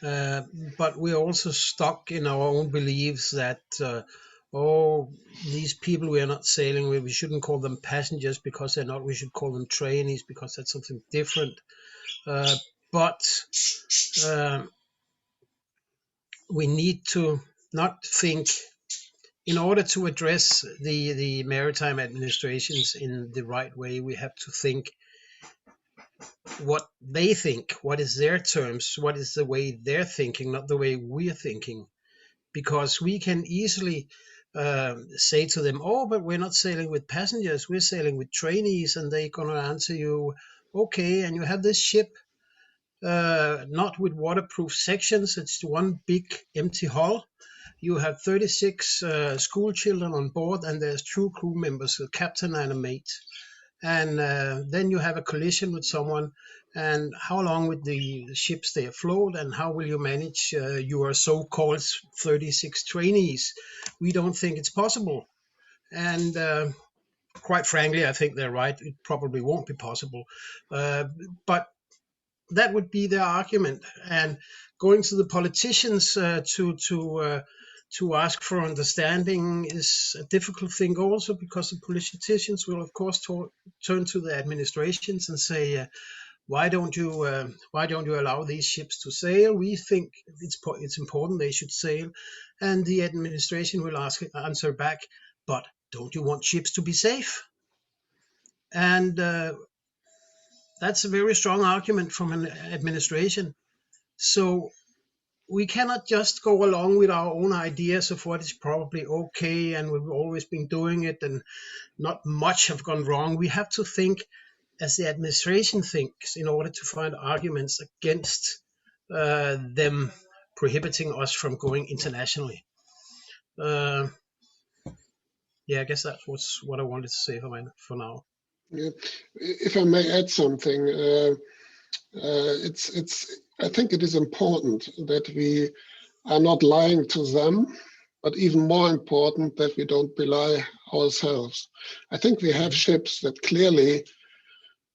but we're also stuck in our own beliefs that oh, these people we are not sailing with, we shouldn't call them passengers because they're not. We should call them trainees because that's something different. But we need to not think. In order to address the maritime administrations in the right way, we have to think what they think, what is their terms, what is the way they're thinking, not the way we're thinking. Because we can easily say to them, oh, but we're not sailing with passengers, we're sailing with trainees, and they're going to answer you, okay, and you have this ship not with waterproof sections, it's one big empty hull. You have 36 school children on board, and there's 2 crew members, a captain and a mate. And then you have a collision with someone, and how long will the ship stay afloat, and how will you manage your so-called 36 trainees? We don't think it's possible. And quite frankly, I think they're right. It probably won't be possible. But that would be their argument. And going to the politicians to ask for understanding is a difficult thing also, because the politicians will of course turn to the administrations and say, why don't you allow these ships to sail? We think it's important they should sail. And the administration will answer back, but don't you want ships to be safe? And that's a very strong argument from an administration. So we cannot just go along with our own ideas of what is probably okay, and we've always been doing it and not much have gone wrong. We have to think as the administration thinks in order to find arguments against them prohibiting us from going internationally. Yeah, I guess that was what I wanted to say for now. Yeah. If I may add something, I think it is important that we are not lying to them, but even more important that we don't belie ourselves. I think we have ships that clearly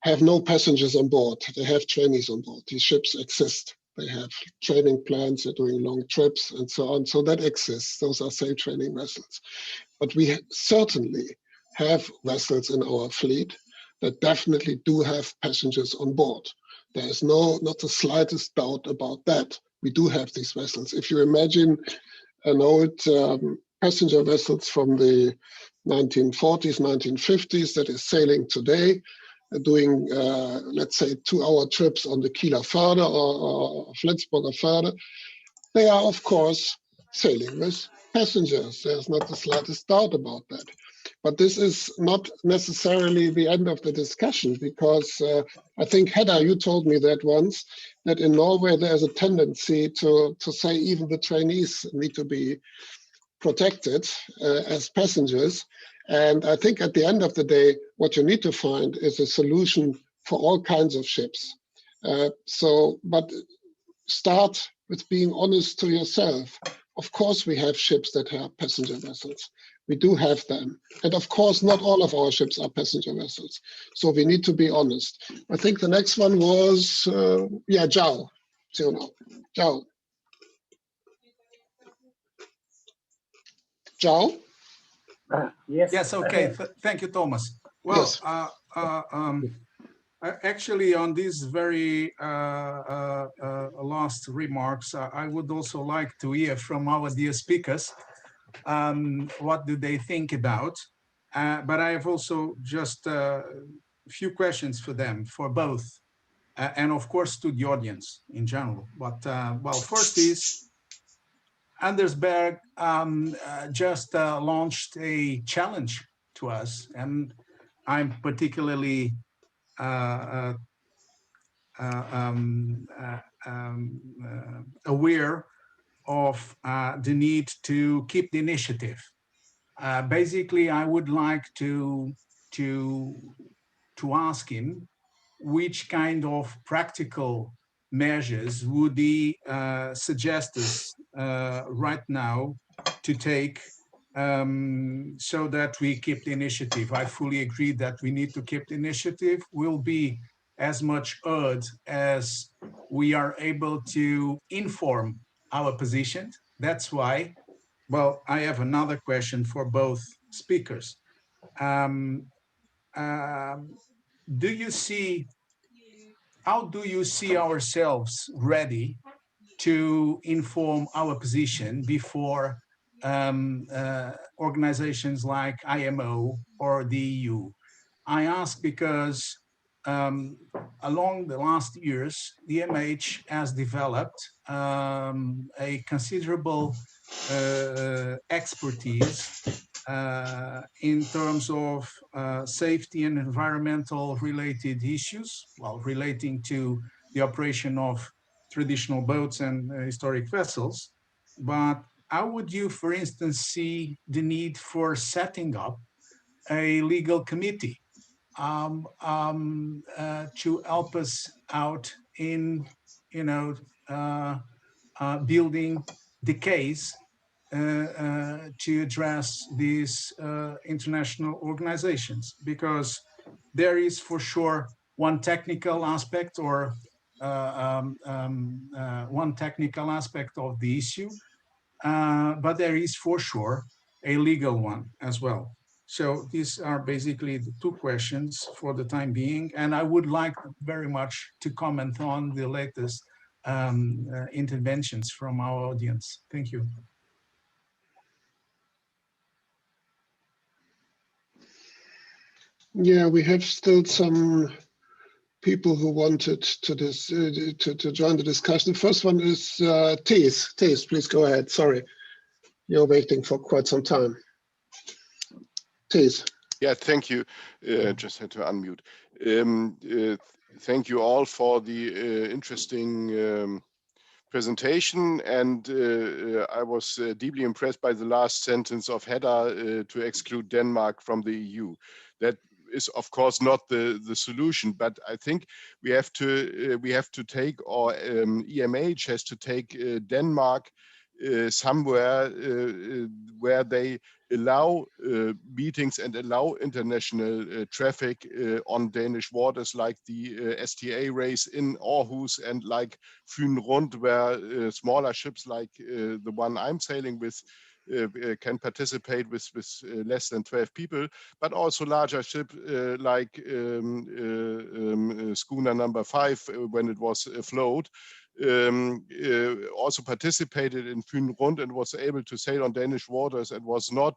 have no passengers on board. They have trainees on board. These ships exist. They have training plans, they're doing long trips and so on. So that exists. Those are sail training vessels. But we certainly have vessels in our fleet that definitely do have passengers on board. There is not the slightest doubt about that. We do have these vessels. If you imagine an old passenger vessels from the 1940s, 1950s that is sailing today, doing, let's say, 2-hour trips on the Kieler Förde or Flensburger Förde, they are, of course, sailing with passengers. There's not the slightest doubt about that. But this is not necessarily the end of the discussion, because I think, Hedda, you told me that once, that in Norway there's a tendency to say even the trainees need to be protected as passengers. And I think at the end of the day, what you need to find is a solution for all kinds of ships. But start with being honest to yourself. Of course, we have ships that have passenger vessels. We do have them. And of course, not all of our ships are passenger vessels. So we need to be honest. I think the next one was, Zhao. Zhao. Zhao? Yes. Yes, okay. Thank you, Thomas. Well, Yes. Actually, on these very last remarks, I would also like to hear from our dear speakers. What do they think about? But I have also just a few questions for them, for both, and of course to the audience in general. But well, first is, Anders Berg just launched a challenge to us, and I'm particularly aware of the need to keep the initiative. Basically, I would like to ask him which kind of practical measures would he suggest us right now to take so that we keep the initiative. I fully agree that we need to keep the initiative. We'll be as much heard as we are able to inform our position. That's why, well, I have another question for both speakers. Do you see, how do you see ourselves ready to inform our position before organizations like IMO or the EU? I ask because along the last years, the EMH has developed a considerable expertise in terms of safety and environmental related issues, well, relating to the operation of traditional boats and historic vessels. But how would you, for instance, see the need for setting up a legal committee to help us out in, building the case to address these international organizations? Because there is for sure one technical aspect or one technical aspect of the issue, but there is for sure a legal one as well. So these are basically the two questions for the time being, and I would like very much to comment on the latest interventions from our audience. Thank you. Yeah, we have still some people who wanted to join the discussion. The first one is Thees. Thees, please go ahead. Sorry, you're waiting for quite some time. Thees. Yeah, thank you. Just had to unmute. Thank you all for the interesting presentation, and I was deeply impressed by the last sentence of Hedda to exclude Denmark from the EU. That is, of course, not the solution, but I think we have to take, or EMH has to take Denmark somewhere where they allow meetings and allow international traffic on Danish waters, like the STA race in Aarhus and like Fyn Rundt, where smaller ships like the one I'm sailing with can participate with less than 12 people, but also larger ship like schooner number 5 when it was afloat. Also participated in Fyn Rundt and was able to sail on Danish waters and was not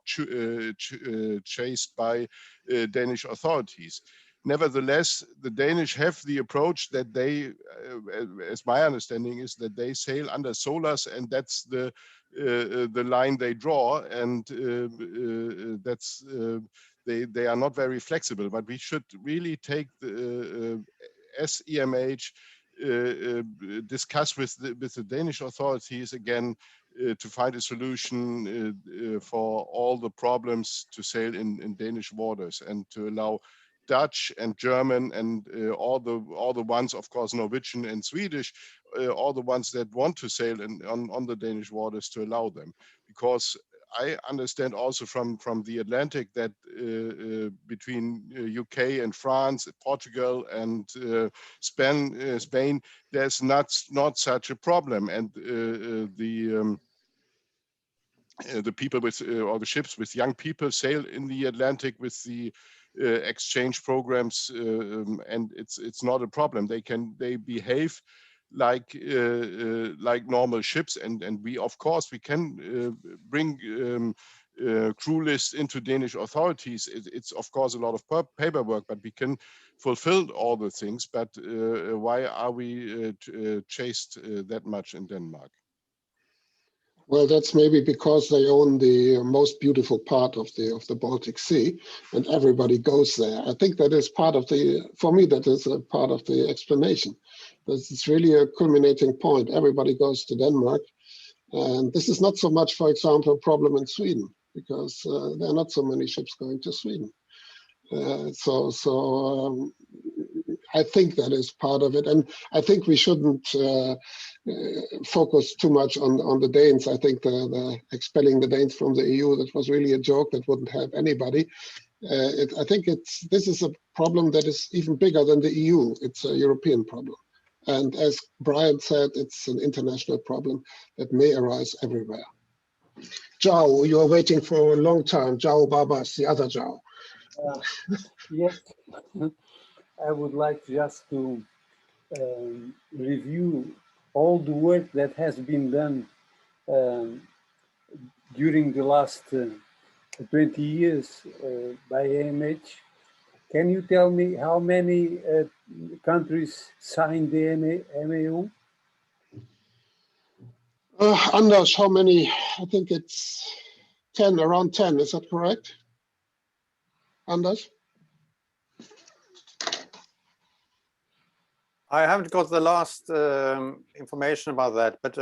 chased by Danish authorities. Nevertheless, the Danish have the approach that they, as my understanding is, that they sail under SOLAS, and that's the line they draw, and that's they are not very flexible. But we should really take the as EMH discuss with the Danish authorities again to find a solution for all the problems to sail in Danish waters, and to allow Dutch and German and all the ones, of course, Norwegian and Swedish, all the ones that want to sail on the Danish waters, to allow them. Because I understand also from the Atlantic that between UK and France, Portugal and Spain, there's not such a problem, and the people with or the ships with young people sail in the Atlantic with the exchange programs, and it's not a problem. They behave like normal ships, and we, of course, we can bring crew lists into Danish authorities. It's of course a lot of paperwork, but we can fulfill all the things. But why are we chased that much in Denmark? Well, that's maybe because they own the most beautiful part of the Baltic Sea, and everybody goes there. I think that is part of for me, that is a part of the explanation. This is really a culminating point. Everybody goes to Denmark, and this is not so much, for example, a problem in Sweden. because there are not so many ships going to Sweden. I think that is part of it, and I think we shouldn't focus too much on the Danes. I think the expelling the Danes from the EU, that was really a joke that wouldn't help anybody. I think this is a problem that is even bigger than the EU. It's a European problem. And as Brian said, it's an international problem that may arise everywhere. Zhao, you are waiting for a long time. Zhao Babas, the other Zhao. Yes, I would like just to review all the work that has been done during the last 20 years by EMH. Can you tell me how many countries signed the MAU? Anders, how many? I think it's 10, around 10. Is that correct? Anders? I haven't got the last information about that, but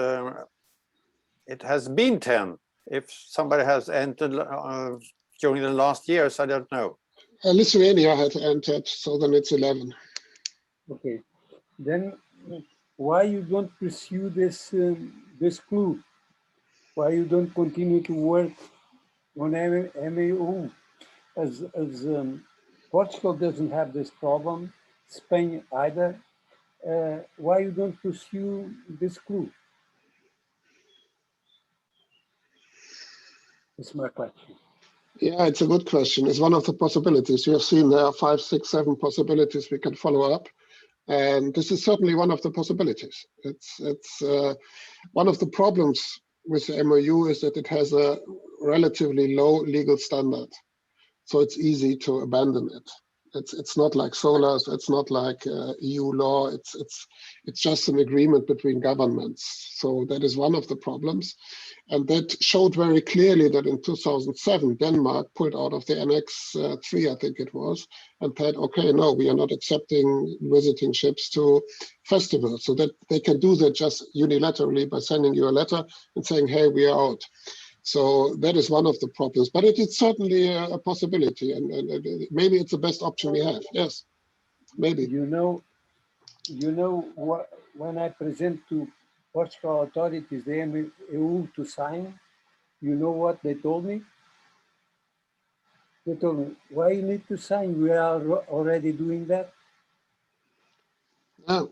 it has been 10. If somebody has entered during the last years, I don't know. Lithuania had entered, so then it's 11. Okay, then why you don't pursue this this clue? Why you don't continue to work on MAU? As Portugal doesn't have this problem, Spain either. Why you don't pursue this clue? That's my question. Yeah, it's a good question. It's one of the possibilities. You have seen there are 5, 6, 7 possibilities we can follow up. And this is certainly one of the possibilities. It's one of the problems with the MOU is that it has a relatively low legal standard. So it's easy to abandon it. It's not like SOLAS, it's not like EU law, it's just an agreement between governments. So that is one of the problems. And that showed very clearly that in 2007, Denmark pulled out of the Annex 3, I think it was, and said, okay, no, we are not accepting visiting ships to festivals. So that they can do that just unilaterally by sending you a letter and saying, hey, we are out. So that is one of the problems, but it is certainly a possibility, and maybe it's the best option we have. Yes, maybe. You know what? When I present to Portugal authorities the MAU to sign, you know what they told me? They told me, why you need to sign? We are already doing that. Oh.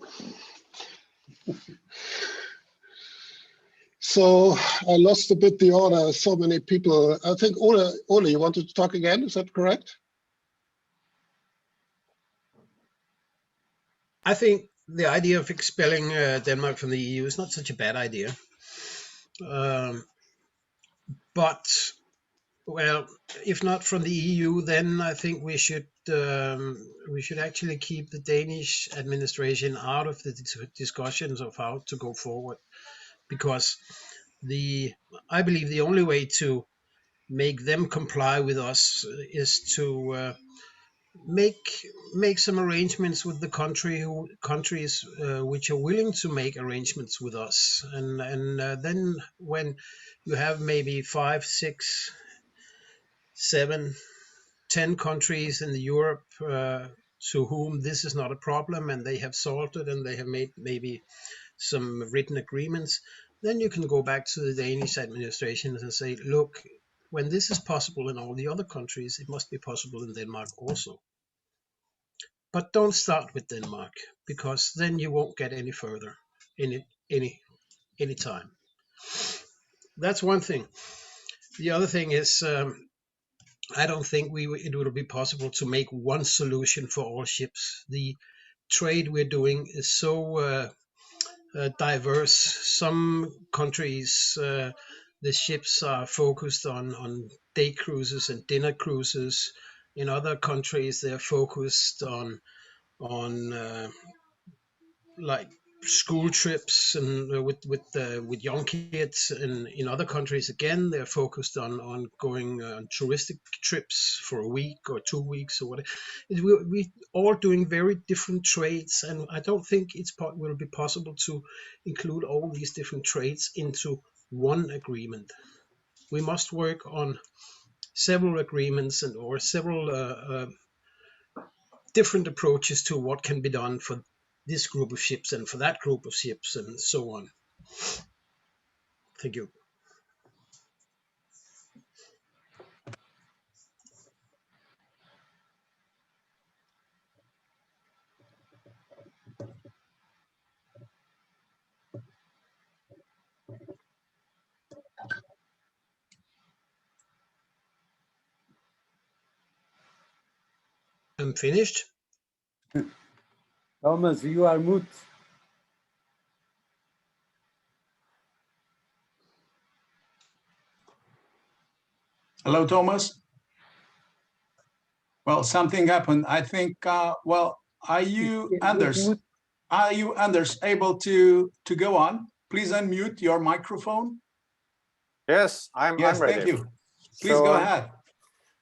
So I lost a bit the order. So many people. I think Ole, you wanted to talk again? Is that correct? I think the idea of expelling Denmark from the EU is not such a bad idea. But, well, if not from the EU, then I think we should actually keep the Danish administration out of the discussions of how to go forward, because I believe the only way to make them comply with us is to make some arrangements with the countries which are willing to make arrangements with us, and then when you have maybe 5, 6, 7, 10 countries in Europe to whom this is not a problem, and they have solved it, and they have made maybe some written agreements, then you can go back to the Danish administration and say, look, when this is possible in all the other countries, it must be possible in Denmark also. But don't start with Denmark, because then you won't get any further in any time. That's one thing. The other thing is, I don't think it will be possible to make one solution for all ships. The trade we're doing is so diverse. Some countries, the ships are focused on day cruises and dinner cruises. In other countries, they're focused on like school trips and with young kids, and in other countries again they're focused on going on touristic trips for a week or 2 weeks or whatever. We're all doing very different trades, and I don't think it will be possible to include all these different trades into one agreement. we must work on several agreements and or several different approaches to what can be done for this group of ships and for that group of ships and so on. Thank you. I'm finished. Thomas, you are mute. Hello, Thomas. Well, something happened. I think, well, are you, Anders? Are you, Anders, able to go on? Please unmute your microphone. Yes, I'm ready. Thank you. Please go ahead.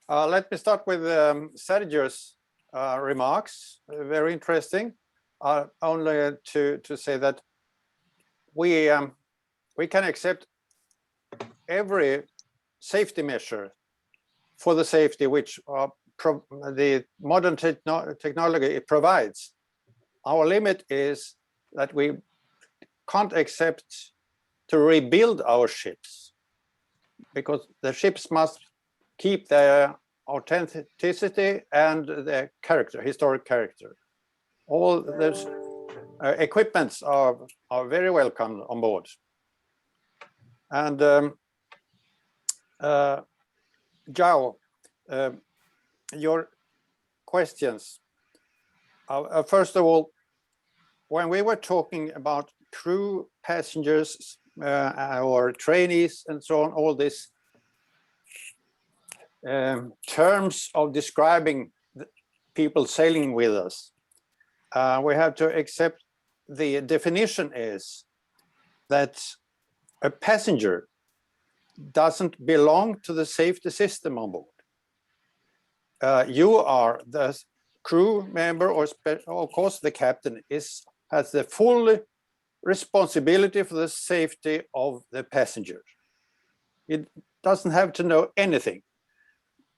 Let me start with Sergio's remarks. Very interesting. Only to say that we can accept every safety measure for the safety which the modern technology provides. Our limit is that we can't accept to rebuild our ships, because the ships must keep their authenticity and their character, historic character. All those equipments are very welcome on board. And Zhao, your questions. First of all, when we were talking about crew, passengers, or trainees and so on, all these terms of describing the people sailing with us, we have to accept the definition is that a passenger doesn't belong to the safety system on board. You are the crew member, or of course the captain has the full responsibility for the safety of the passenger. It doesn't have to know anything.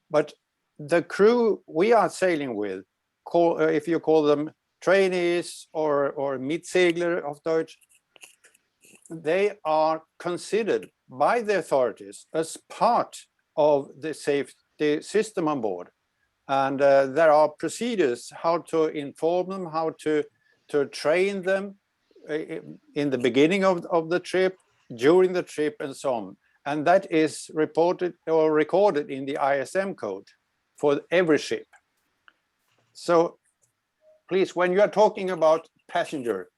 But the crew we are sailing with, if you call them trainees or Mitsegler of Deutsch, they are considered by the authorities as part of the safety system on board. And there are procedures how to inform them, how to train them in the beginning of the trip, during the trip, and so on. And that is reported or recorded in the ISM code for every ship. So please, when you are talking about passenger,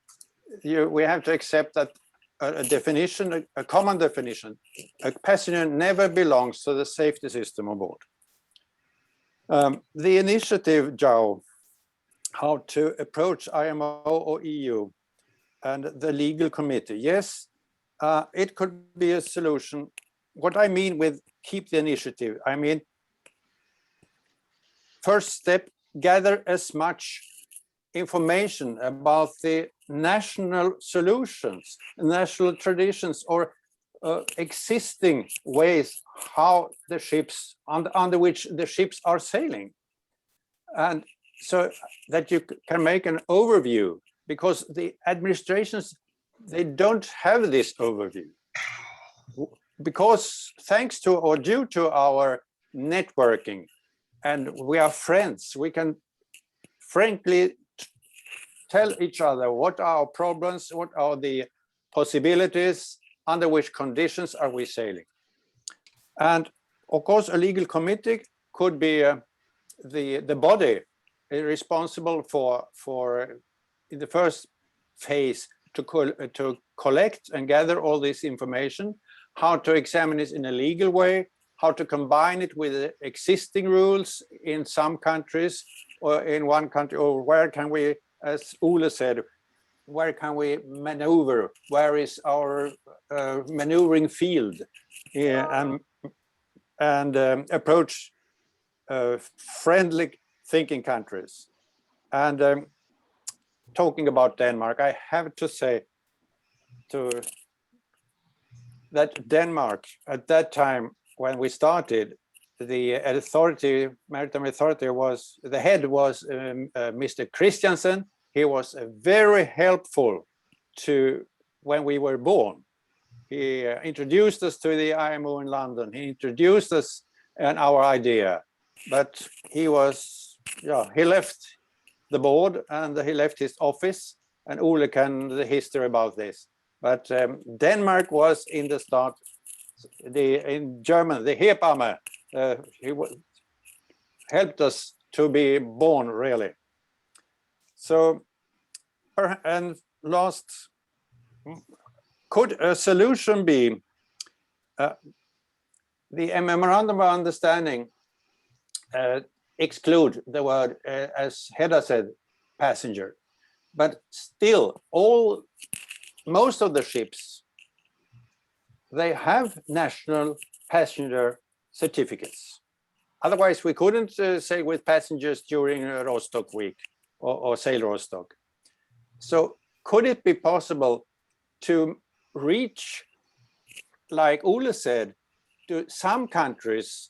we have to accept that a definition, a common definition, a passenger never belongs to the safety system on board. The initiative, Zhao, how to approach IMO or EU and the legal committee. Yes, it could be a solution. What I mean with keep the initiative, I mean, first step, gather as much information about the national solutions, national traditions, or existing ways how the ships, under which the ships are sailing. And so that you can make an overview, because the administrations, they don't have this overview. Because thanks to or due to our networking, and we are friends, we can frankly tell each other what are our problems, what are the possibilities, under which conditions are we sailing. And of course, a legal committee could be the body responsible for in the first phase to collect and gather all this information, how to examine it in a legal way, how to combine it with existing rules in some countries or in one country, or where can we, as Ole said, where can we maneuver? Where is our maneuvering field? And approach friendly thinking countries. And talking about Denmark, I have to say that Denmark at that time when we started, the maritime authority was, the head was Mr. Christiansen. He was very helpful to when we were born. He introduced us to the IMO in London. He introduced us and our idea, but he was, he left the board and he left his office, and Ole can the history about this. But Denmark was in the start, in German, the Hebamme, he helped us to be born, really. So, and last, could a solution be the memorandum of understanding exclude the word, as Hedda said, passenger, but still most of the ships, they have national passenger certificates. Otherwise, we couldn't sail with passengers during Rostock week or sail Rostock. So could it be possible to reach, like Ole said, to some countries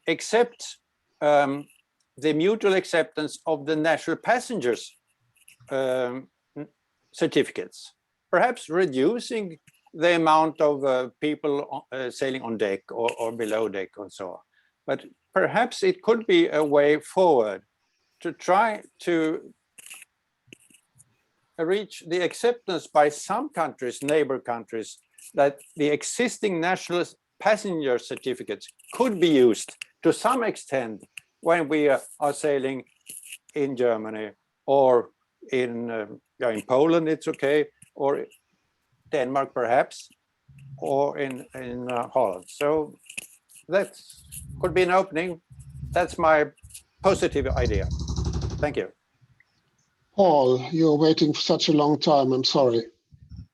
accept the mutual acceptance of the national passengers certificates, perhaps reducing the amount of people sailing on deck or below deck and so on. But perhaps it could be a way forward to try to reach the acceptance by some countries, neighbor countries, that the existing national passenger certificates could be used to some extent when we are sailing in Germany or in Poland, it's okay, or Denmark perhaps, or in Holland. So that could be an opening. That's my positive idea. Thank you. Paul, you're waiting for such a long time. I'm sorry.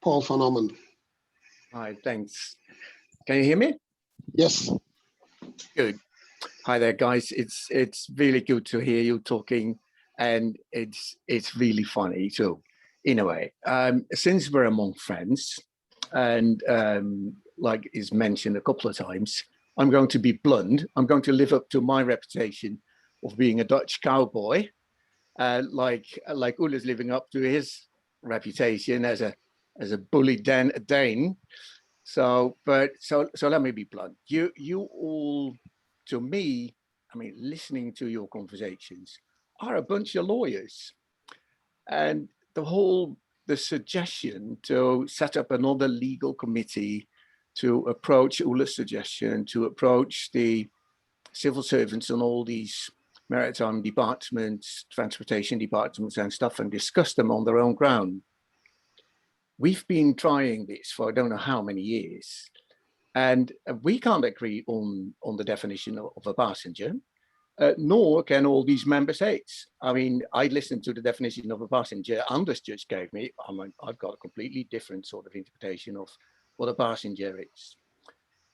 Paul van Ommen. Hi, thanks. Can you hear me? Yes. Good. Hi there, guys. It's really good to hear you talking, and it's really funny too, in a way. Since we're among friends, and like is mentioned a couple of times, I'm going to be blunt. I'm going to live up to my reputation of being a Dutch cowboy, like Ule's living up to his reputation as a bully Dane. So let me be blunt. You all, to me, I mean, listening to your conversations, are a bunch of lawyers, and the suggestion to set up another legal committee to approach Ule's suggestion, to approach the civil servants and all these maritime departments, transportation departments and stuff, and discuss them on their own ground. We've been trying this for I don't know how many years, and we can't agree on the definition of a passenger, nor can all these member states. I mean, I listened to the definition of a passenger Anders just gave me. I mean, I've got a completely different sort of interpretation of what a passenger is.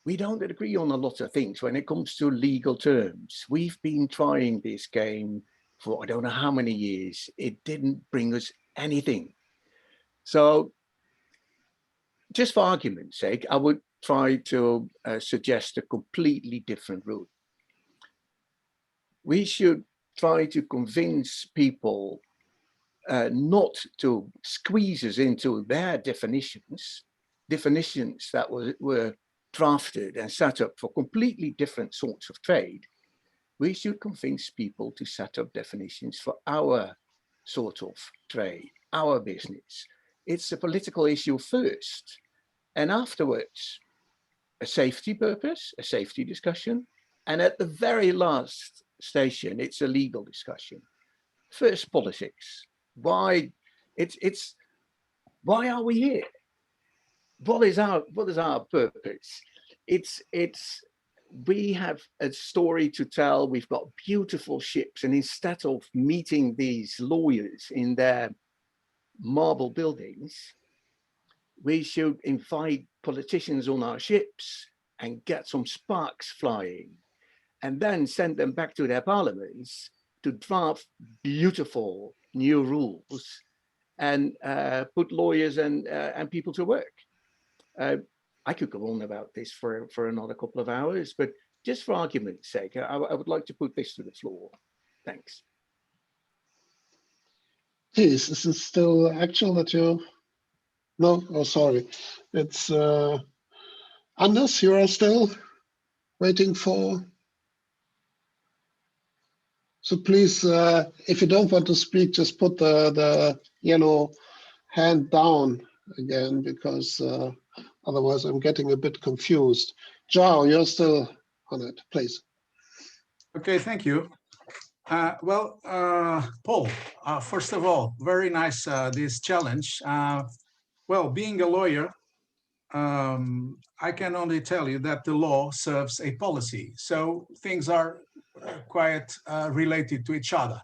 We don't agree on a lot of things when it comes to legal terms. We've been trying this game for I don't know how many years. It didn't bring us anything. So just for argument's sake, I would try to suggest a completely different route. We should try to convince people not to squeeze us into their definitions that were drafted and set up for completely different sorts of trade. We should convince people to set up definitions for our sort of trade, our business. It's a political issue first, and afterwards, a safety purpose, a safety discussion, and at the very last station, it's a legal discussion. First, politics. Why are we here? What is our purpose? We have a story to tell. We've got beautiful ships, and instead of meeting these lawyers in their marble buildings, we should invite politicians on our ships and get some sparks flying, and then send them back to their parliaments to draft beautiful new rules and put lawyers and people to work. I could go on about this for another couple of hours, but just for argument's sake, I would like to put this to the floor. Thanks. Please, is it still actual that you? No, oh, sorry. It's Anders, you are still waiting for. So please, if you don't want to speak, just put the yellow hand down again, because otherwise I'm getting a bit confused. Zhao, you're still on it, please. Okay, thank you. Paul, first of all, very nice, this challenge. Well, being a lawyer, I can only tell you that the law serves a policy. So things are quite related to each other.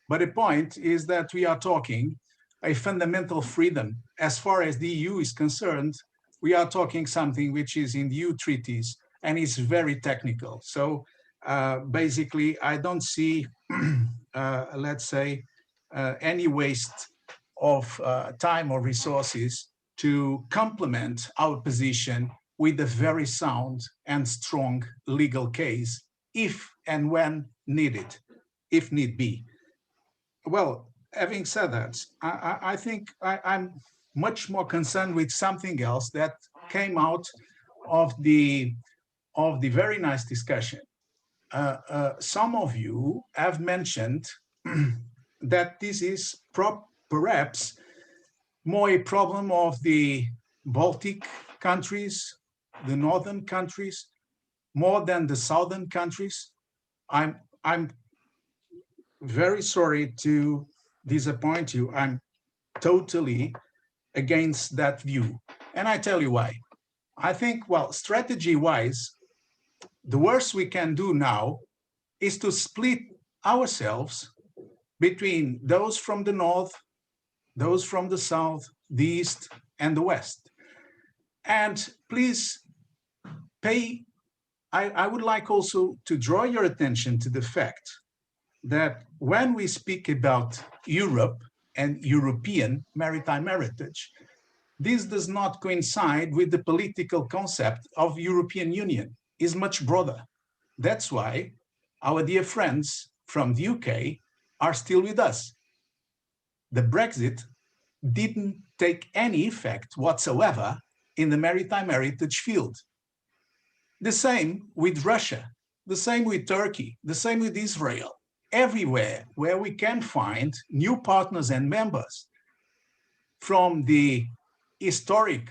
But the point is that we are talking a fundamental freedom. As far as the EU is concerned, we are talking something which is in the EU treaties and is very technical. So basically, I don't see, let's say, any waste of time or resources to complement our position with a very sound and strong legal case, if and when needed, if need be. Well, having said that, I think I'm much more concerned with something else that came out of the very nice discussion. Some of you have mentioned that this is perhaps more a problem of the Baltic countries, the northern countries, more than the southern countries. I'm very sorry to disappoint you. I'm totally against that view. And I tell you why. I think, well, strategy-wise, the worst we can do now is to split ourselves between those from the north, those from the south, the east, and the west. And please I would like also to draw your attention to the fact that when we speak about Europe and European maritime heritage, this does not coincide with the political concept of European Union. It's much broader. That's why our dear friends from the UK are still with us. The Brexit didn't take any effect whatsoever in the maritime heritage field. The same with Russia, the same with Turkey, the same with Israel. Everywhere where we can find new partners and members from the historic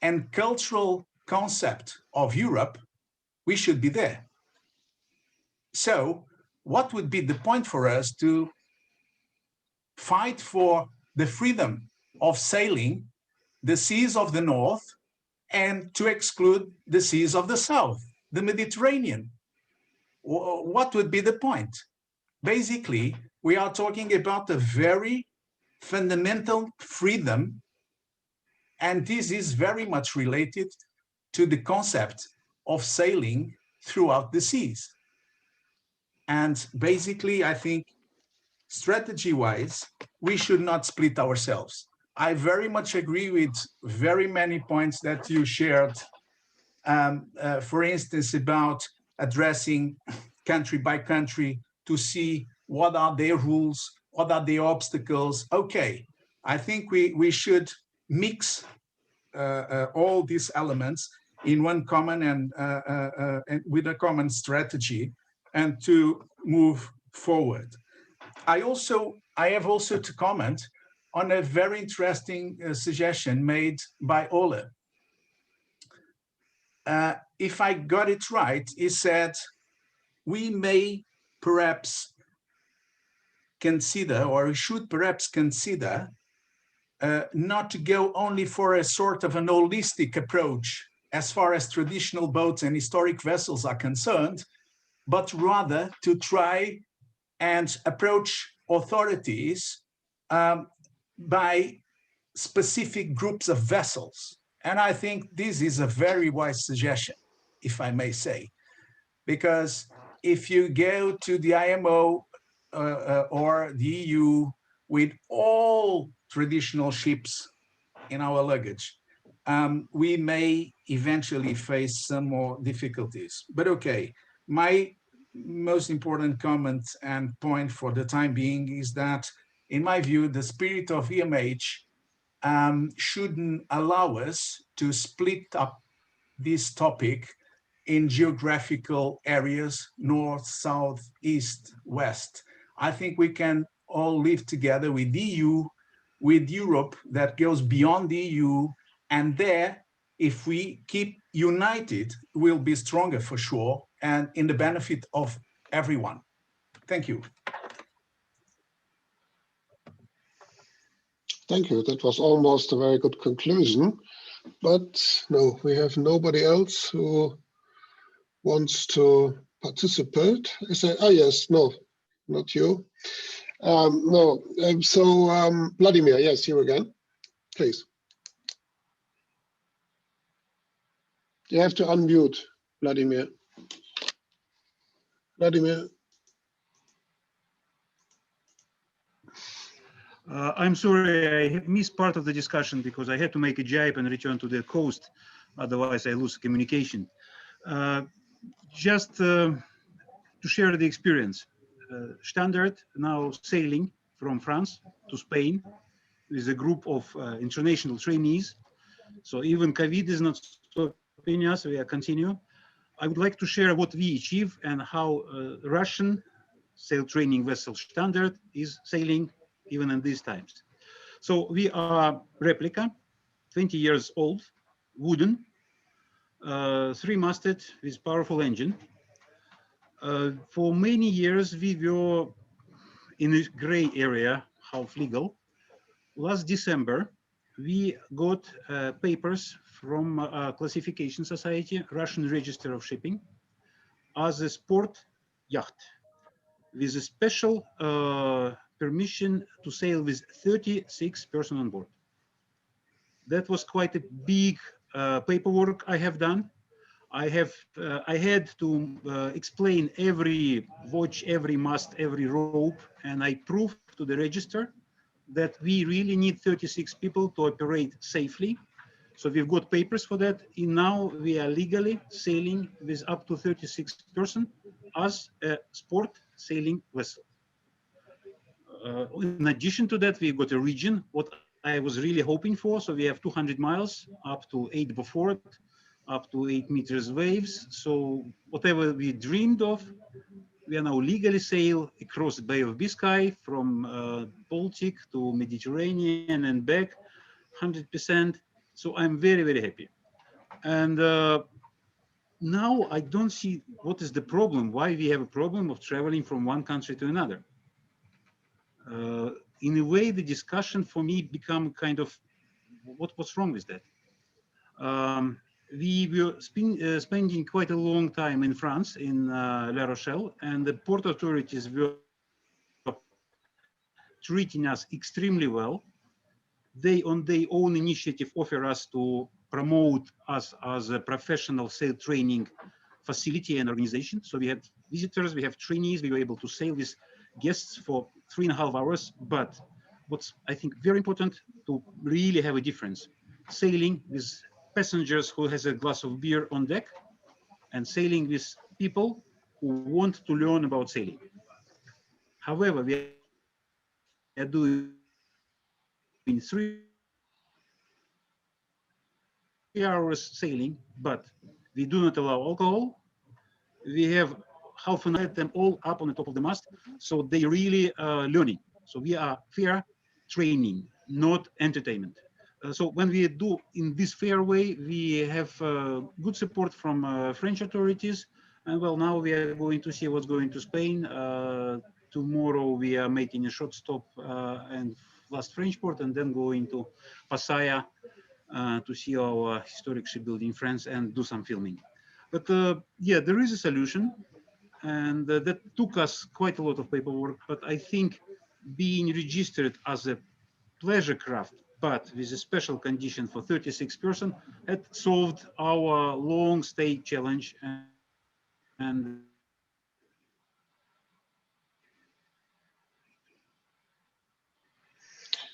and cultural concept of Europe, we should be there. So what would be the point for us to fight for the freedom of sailing the seas of the north and to exclude the seas of the south, the Mediterranean? What would be the point? Basically, we are talking about a very fundamental freedom, and this is very much related to the concept of sailing throughout the seas. And basically, I think strategy-wise, we should not split ourselves. I very much agree with very many points that you shared, for instance, about addressing country by country to see what are their rules, what are the obstacles. Okay, I think we should mix all these elements in one common and with a common strategy and to move forward. I have also to comment on a very interesting suggestion made by Ole. If I got it right, he said, we may perhaps consider, or we should perhaps consider, not to go only for a sort of an holistic approach as far as traditional boats and historic vessels are concerned, but rather to try and approach authorities by specific groups of vessels. And I think this is a very wise suggestion, if I may say, because if you go to the IMO or the EU with all traditional ships in our luggage, we may eventually face some more difficulties. But okay, my most important comment and point for the time being is that, in my view, the spirit of EMH shouldn't allow us to split up this topic in geographical areas, north, south, east, west. I think we can all live together with the EU, with Europe that goes beyond the EU, and there, if we keep united, we'll be stronger for sure, and in the benefit of everyone. Thank you. Thank you. That was almost a very good conclusion. But no, we have nobody else who wants to participate. Yes, no, not you. No, Vladimir, yes, you again, please. You have to unmute, Vladimir. Vladimir. I'm sorry, I missed part of the discussion because I had to make a jibe and return to the coast. Otherwise, I lose communication. Just to share the experience. Standard now sailing from France to Spain with a group of international trainees. So even COVID is not stopping us, we are continue. I would like to share what we achieve and how Russian sail training vessel Standard is sailing even in these times. So we are replica, 20 years old, wooden, 3-masted with powerful engine. For many years, we were in a gray area, half legal. Last December, we got papers from Classification Society, Russian Register of Shipping, as a sport yacht with a special permission to sail with 36 persons on board. That was quite a big paperwork I have done. I had to explain every watch, every mast, every rope, and I proved to the register that we really need 36 people to operate safely. So we've got papers for that. And now we are legally sailing with up to 36 persons as a sport sailing vessel. In addition to that, we've got a region, what I was really hoping for. So we have 200 miles, up to 8 Beaufort, up to 8 meters waves. So whatever we dreamed of, we are now legally sail across the Bay of Biscay from Baltic to Mediterranean and back 100%. So I'm very, very happy. And now I don't see what is the problem, why we have a problem of traveling from one country to another. In a way, the discussion for me become kind of, what's wrong with that? We were spending quite a long time in France, in La Rochelle, and the port authorities were treating us extremely well. They, on their own initiative, offer us to promote us as a professional sail training facility and organization. So we have visitors, we have trainees, we were able to sail with guests for 3.5 hours. But what's, I think, very important to really have a difference, sailing with passengers who has a glass of beer on deck and sailing with people who want to learn about sailing. However, we are doing 3 hours sailing, but we do not allow alcohol. We have half an hour, let them all up on the top of the mast. So they really learning. So we are fair training, not entertainment. So when we do in this fair way, we have good support from French authorities. And well, now we are going to see what's going to Spain. Tomorrow we are making a short stop and last French port, and then going to Pasaya to see our historic shipbuilding in France and do some filming. But yeah, there is a solution, and that took us quite a lot of paperwork. But I think being registered as a pleasure craft, but with a special condition for 36 persons, had solved our long stay challenge. And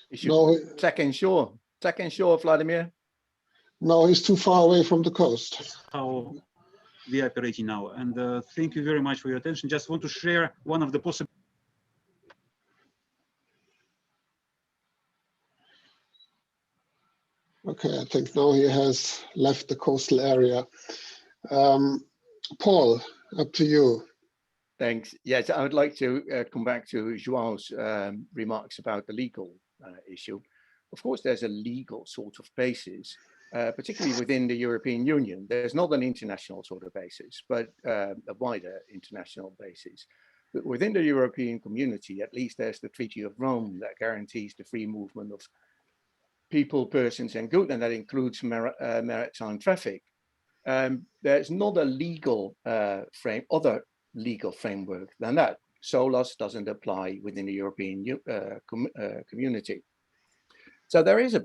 you should second shore, Vladimir. No, he's too far away from the coast. That's how we are operating now. And thank you very much for your attention. Just want to share one of the possible. Okay, I think now he has left the coastal area. Paul, up to you. Thanks. Yes, I would like to come back to Joao's remarks about the legal issue. Of course, there's a legal sort of basis, particularly within the European Union. There's not an international sort of basis, but a wider international basis. But within the European community, at least there's the Treaty of Rome that guarantees the free movement of people, persons, and goods, and that includes maritime traffic. There's not a legal other legal framework than that. SOLAS doesn't apply within the European community. So there is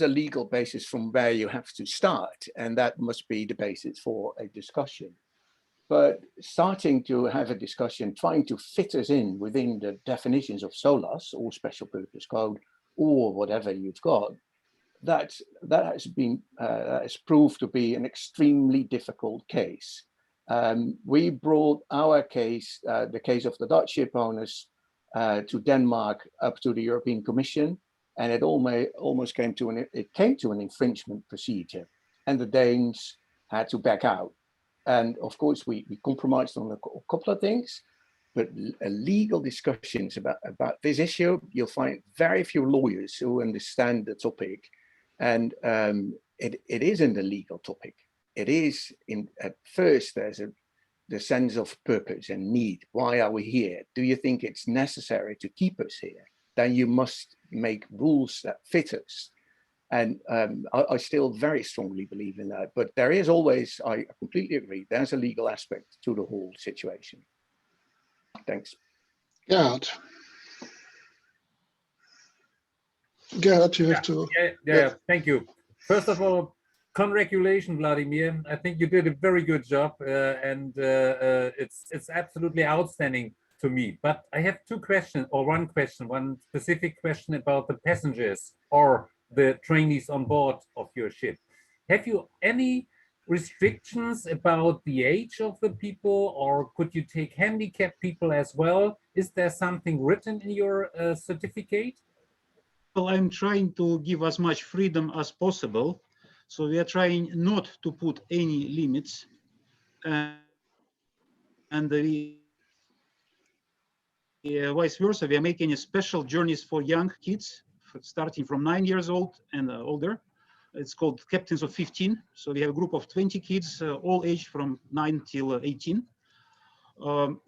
a legal basis from where you have to start, and that must be the basis for a discussion. But starting to have a discussion, trying to fit us in within the definitions of SOLAS or special purpose code or whatever you've got, that has proved to be an extremely difficult case. We brought our case, the case of the Dutch ship owners, to Denmark up to the European Commission, and it almost came to an infringement procedure, and the Danes had to back out. And of course, we compromised on a couple of things, but legal discussions about this issue, you'll find very few lawyers who understand the topic. And it isn't a legal topic. It is, at first, there's the sense of purpose and need. Why are we here? Do you think it's necessary to keep us here? Then you must make rules that fit us. And I still very strongly believe in that. But there is always, I completely agree, there's a legal aspect to the whole situation. Thanks. Gerhard, you have to. Yeah, thank you. First of all, congratulations, Vladimir. I think you did a very good job, and it's absolutely outstanding to me. But I have two questions, or one question, one specific question about the passengers or the trainees on board of your ship. Have you any restrictions about the age of the people, or could you take handicapped people as well? Is there something written in your certificate? Well, I'm trying to give as much freedom as possible. So we are trying not to put any limits. And vice versa, we are making special journeys for young kids, starting from 9 years old and older. It's called Captains of 15. So we have a group of 20 kids, all aged from 9 till 18.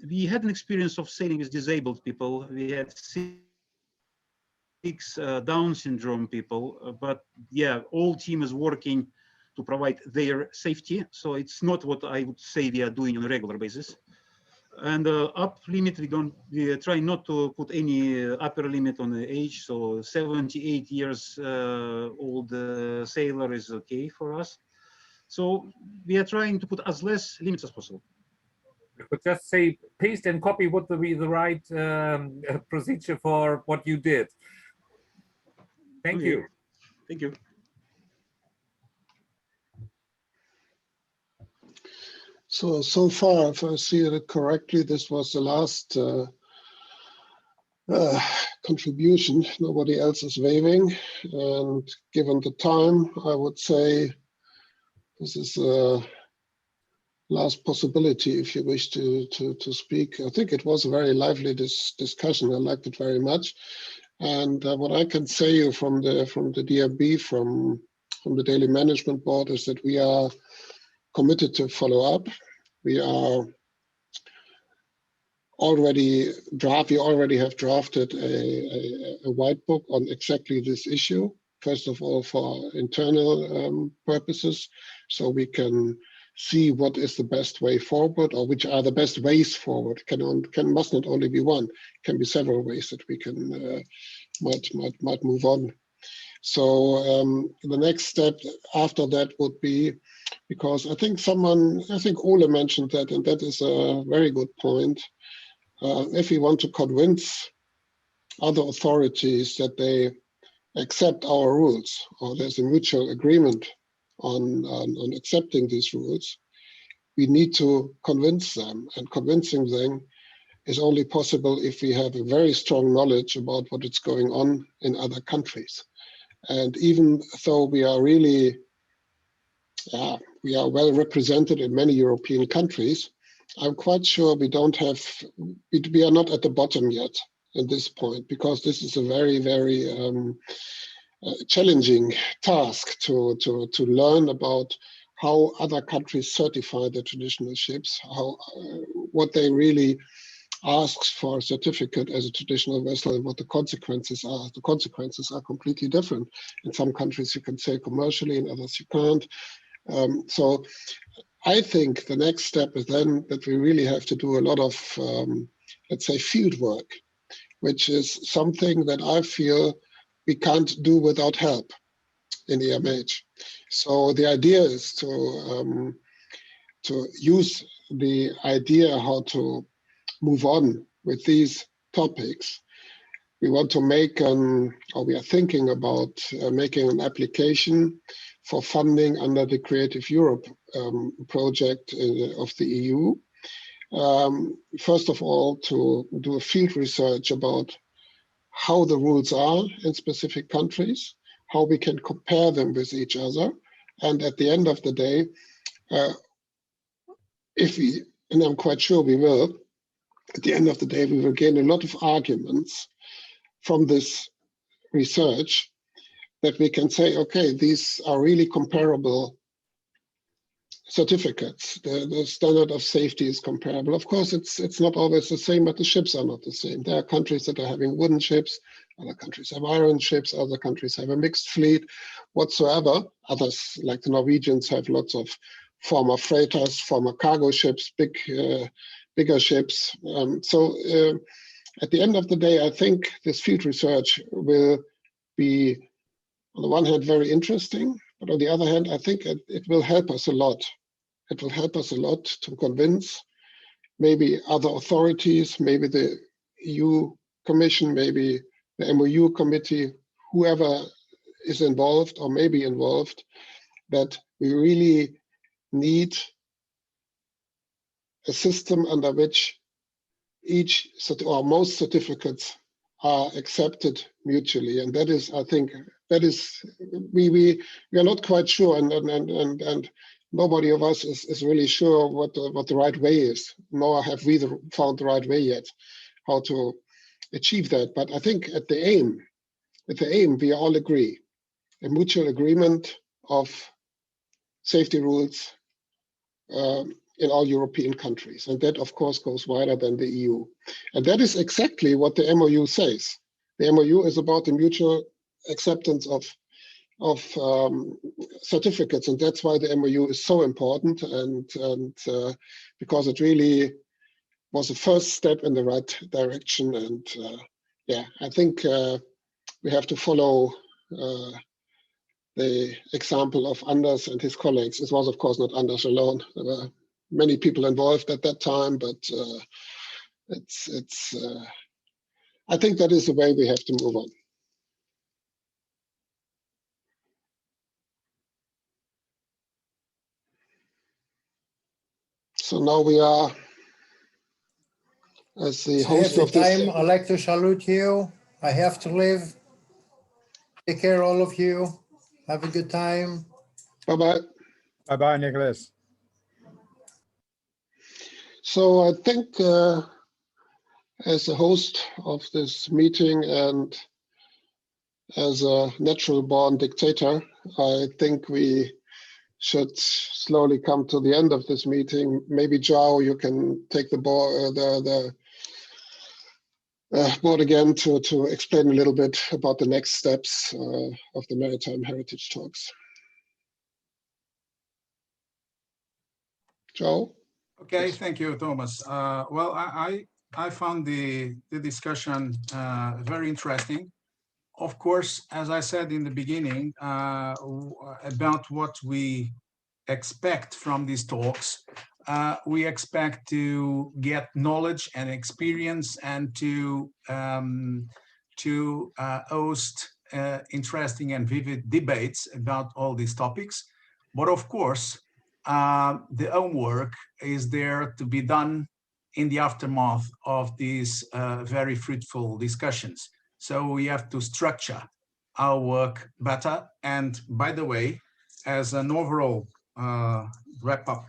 We had an experience of sailing with disabled people. We had 6 Down syndrome people, but yeah, all team is working to provide their safety. So it's not what I would say we are doing on a regular basis. And up limit, we are trying not to put any upper limit on the age. So 78 years old sailor is okay for us. So we are trying to put as less limits as possible. I could just say paste and copy would be the right procedure for what you did. Thank you. Thank you. So far, if I see it correctly, this was the last contribution. Nobody else is waving. And given the time, I would say this is the last possibility if you wish to speak. I think it was a very lively discussion. I liked it very much. And what I can say from the DMB, from the Daily Management Board, is that we are committed to follow up. We are already have drafted a white book on exactly this issue. First of all, for internal purposes, so we can see what is the best way forward, or which are the best ways forward. Must not only be one, can be several ways that we can might move on. So the next step after that would be, because I think Ole mentioned that, and that is a very good point. If we want to convince other authorities that they accept our rules, or there's a mutual agreement on accepting these rules, we need to convince them, and convincing them is only possible if we have a very strong knowledge about what is going on in other countries. And even though we are really, we are well represented in many European countries, I'm quite sure we don't have, we are not at the bottom yet at this point, because this is a very, very challenging task to learn about how other countries certify their traditional ships, how what they really asks for a certificate as a traditional vessel and what the consequences are. The consequences are completely different. In some countries you can sail commercially, in others you can't. So I think the next step is then that we really have to do a lot of, let's say, field work, which is something that I feel we can't do without help in EMH. So the idea is to use the idea how to move on with these topics. We want to make or we are thinking about making an application for funding under the Creative Europe project of the EU. First of all, to do a field research about how the rules are in specific countries, how we can compare them with each other. And at the end of the day, if we, and I'm quite sure we will, at the end of the day, we will gain a lot of arguments from this research that we can say, okay, these are really comparable certificates. The standard of safety is comparable. Of course, it's not always the same, but the ships are not the same. There are countries that are having wooden ships, other countries have iron ships, other countries have a mixed fleet whatsoever. Others, like the Norwegians, have lots of former freighters, former cargo ships, bigger ships. So at the end of the day, I think this field research will be, on the one hand, very interesting, but on the other hand, I think it will help us a lot. It will help us a lot to convince maybe other authorities, maybe the EU Commission, maybe the MOU committee, whoever is involved or may be involved, that we really need a system under which each or most certificates are accepted mutually. And that is, I think, that is, we are not quite sure, and nobody of us is really sure what the right way is, nor have we found the right way yet, how to achieve that. But I think at the aim, we all agree, a mutual agreement of safety rules in all European countries. And that, of course, goes wider than the EU. And that is exactly what the MOU says. The MOU is about the mutual acceptance of certificates. And that's why the MOU is so important. And because it really was the first step in the right direction. And yeah, I think we have to follow the example of Anders and his colleagues. It was, of course, not Anders alone. There were many people involved at that time, but I think that is the way we have to move on. So now we are, as the host of this. I'd like to salute you. I have to leave. Take care, all of you. Have a good time. Bye-bye. Bye-bye, Nicholas. So I think as a host of this meeting and as a natural-born dictator, I think we should slowly come to the end of this meeting. Maybe, João, you can take the board again to explain a little bit about the next steps of the Maritime Heritage Talks. João? Okay, thank you, Thomas. Well, I found the discussion very interesting. Of course, as I said in the beginning, about what we expect from these talks, we expect to get knowledge and experience and to host interesting and vivid debates about all these topics. But of course, the homework is there to be done in the aftermath of these very fruitful discussions. So we have to structure our work better. And by the way, as an overall wrap-up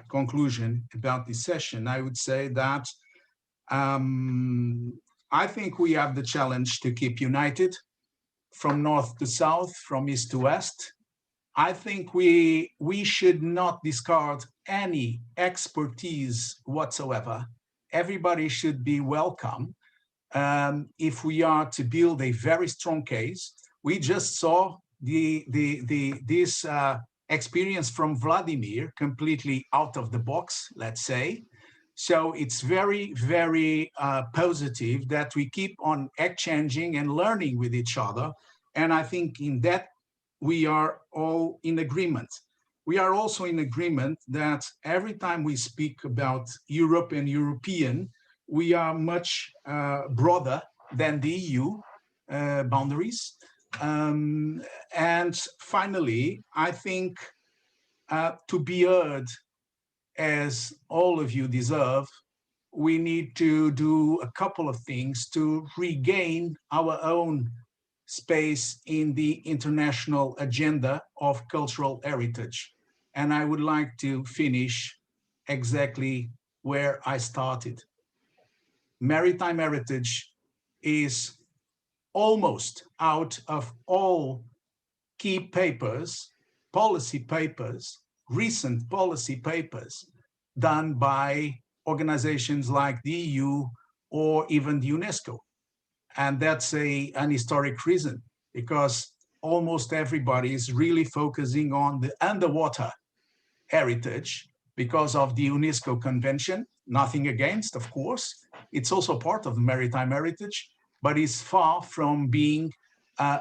conclusion about this session, I would say that I think we have the challenge to keep united from north to south, from east to west. I think we should not discard any expertise whatsoever. Everybody should be welcome if we are to build a very strong case. We just saw this experience from Vladimir, completely out of the box, let's say. So it's very, very positive that we keep on exchanging and learning with each other. And I think in that, we are all in agreement. We are also in agreement that every time we speak about Europe and European, we are much broader than the EU boundaries. And finally, I think to be heard as all of you deserve, we need to do a couple of things to regain our own space in the international agenda of cultural heritage. And I would like to finish exactly where I started. Maritime heritage is almost out of all key papers, policy papers, recent policy papers done by organizations like the EU or even the UNESCO. And that's an historic reason, because almost everybody is really focusing on the underwater heritage because of the UNESCO Convention. Nothing against, of course. It's also part of the maritime heritage, but it's far from being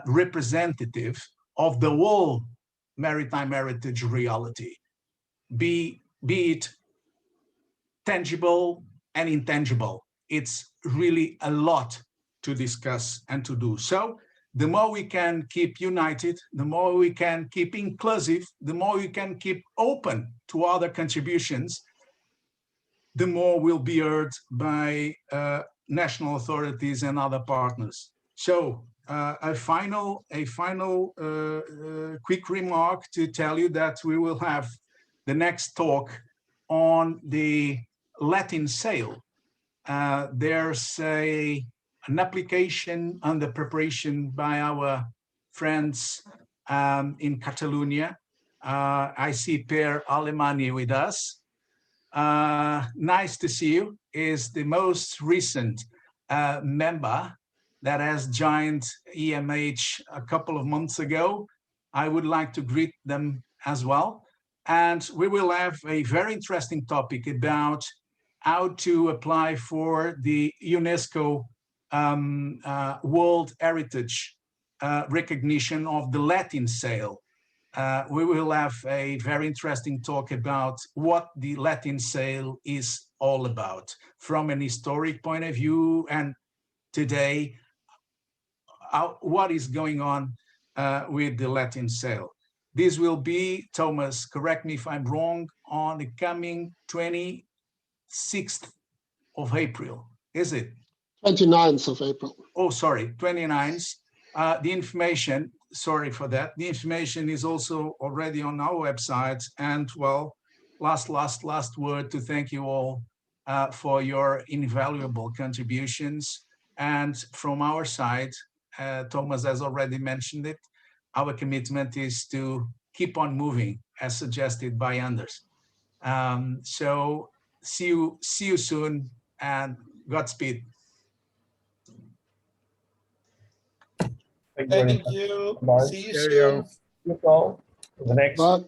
representative of the whole maritime heritage reality, be it tangible and intangible. It's really a lot to discuss and to do. So the more we can keep united, the more we can keep inclusive, the more we can keep open to other contributions, the more we'll be heard by national authorities and other partners. So a final quick remark to tell you that we will have the next talk on the Latin sail. There's an application under preparation by our friends in Catalonia. I see Per Alemani with us. Nice to see you. Is the most recent member that has joined EMH a couple of months ago. I would like to greet them as well. And we will have a very interesting topic about how to apply for the UNESCO World Heritage recognition of the Latin sail. We will have a very interesting talk about what the Latin sail is all about from an historic point of view, and today, what is going on with the Latin sail. This will be, Thomas, correct me if I'm wrong, on the coming 26th of April, is it? 29th of April. Oh, sorry, 29th. The information, sorry for that. The information is also already on our website. And well, last word to thank you all for your invaluable contributions. And from our side, Thomas has already mentioned it, our commitment is to keep on moving as suggested by Anders. So see you soon and Godspeed. Thank you. See you soon. See you all. The next. Bye.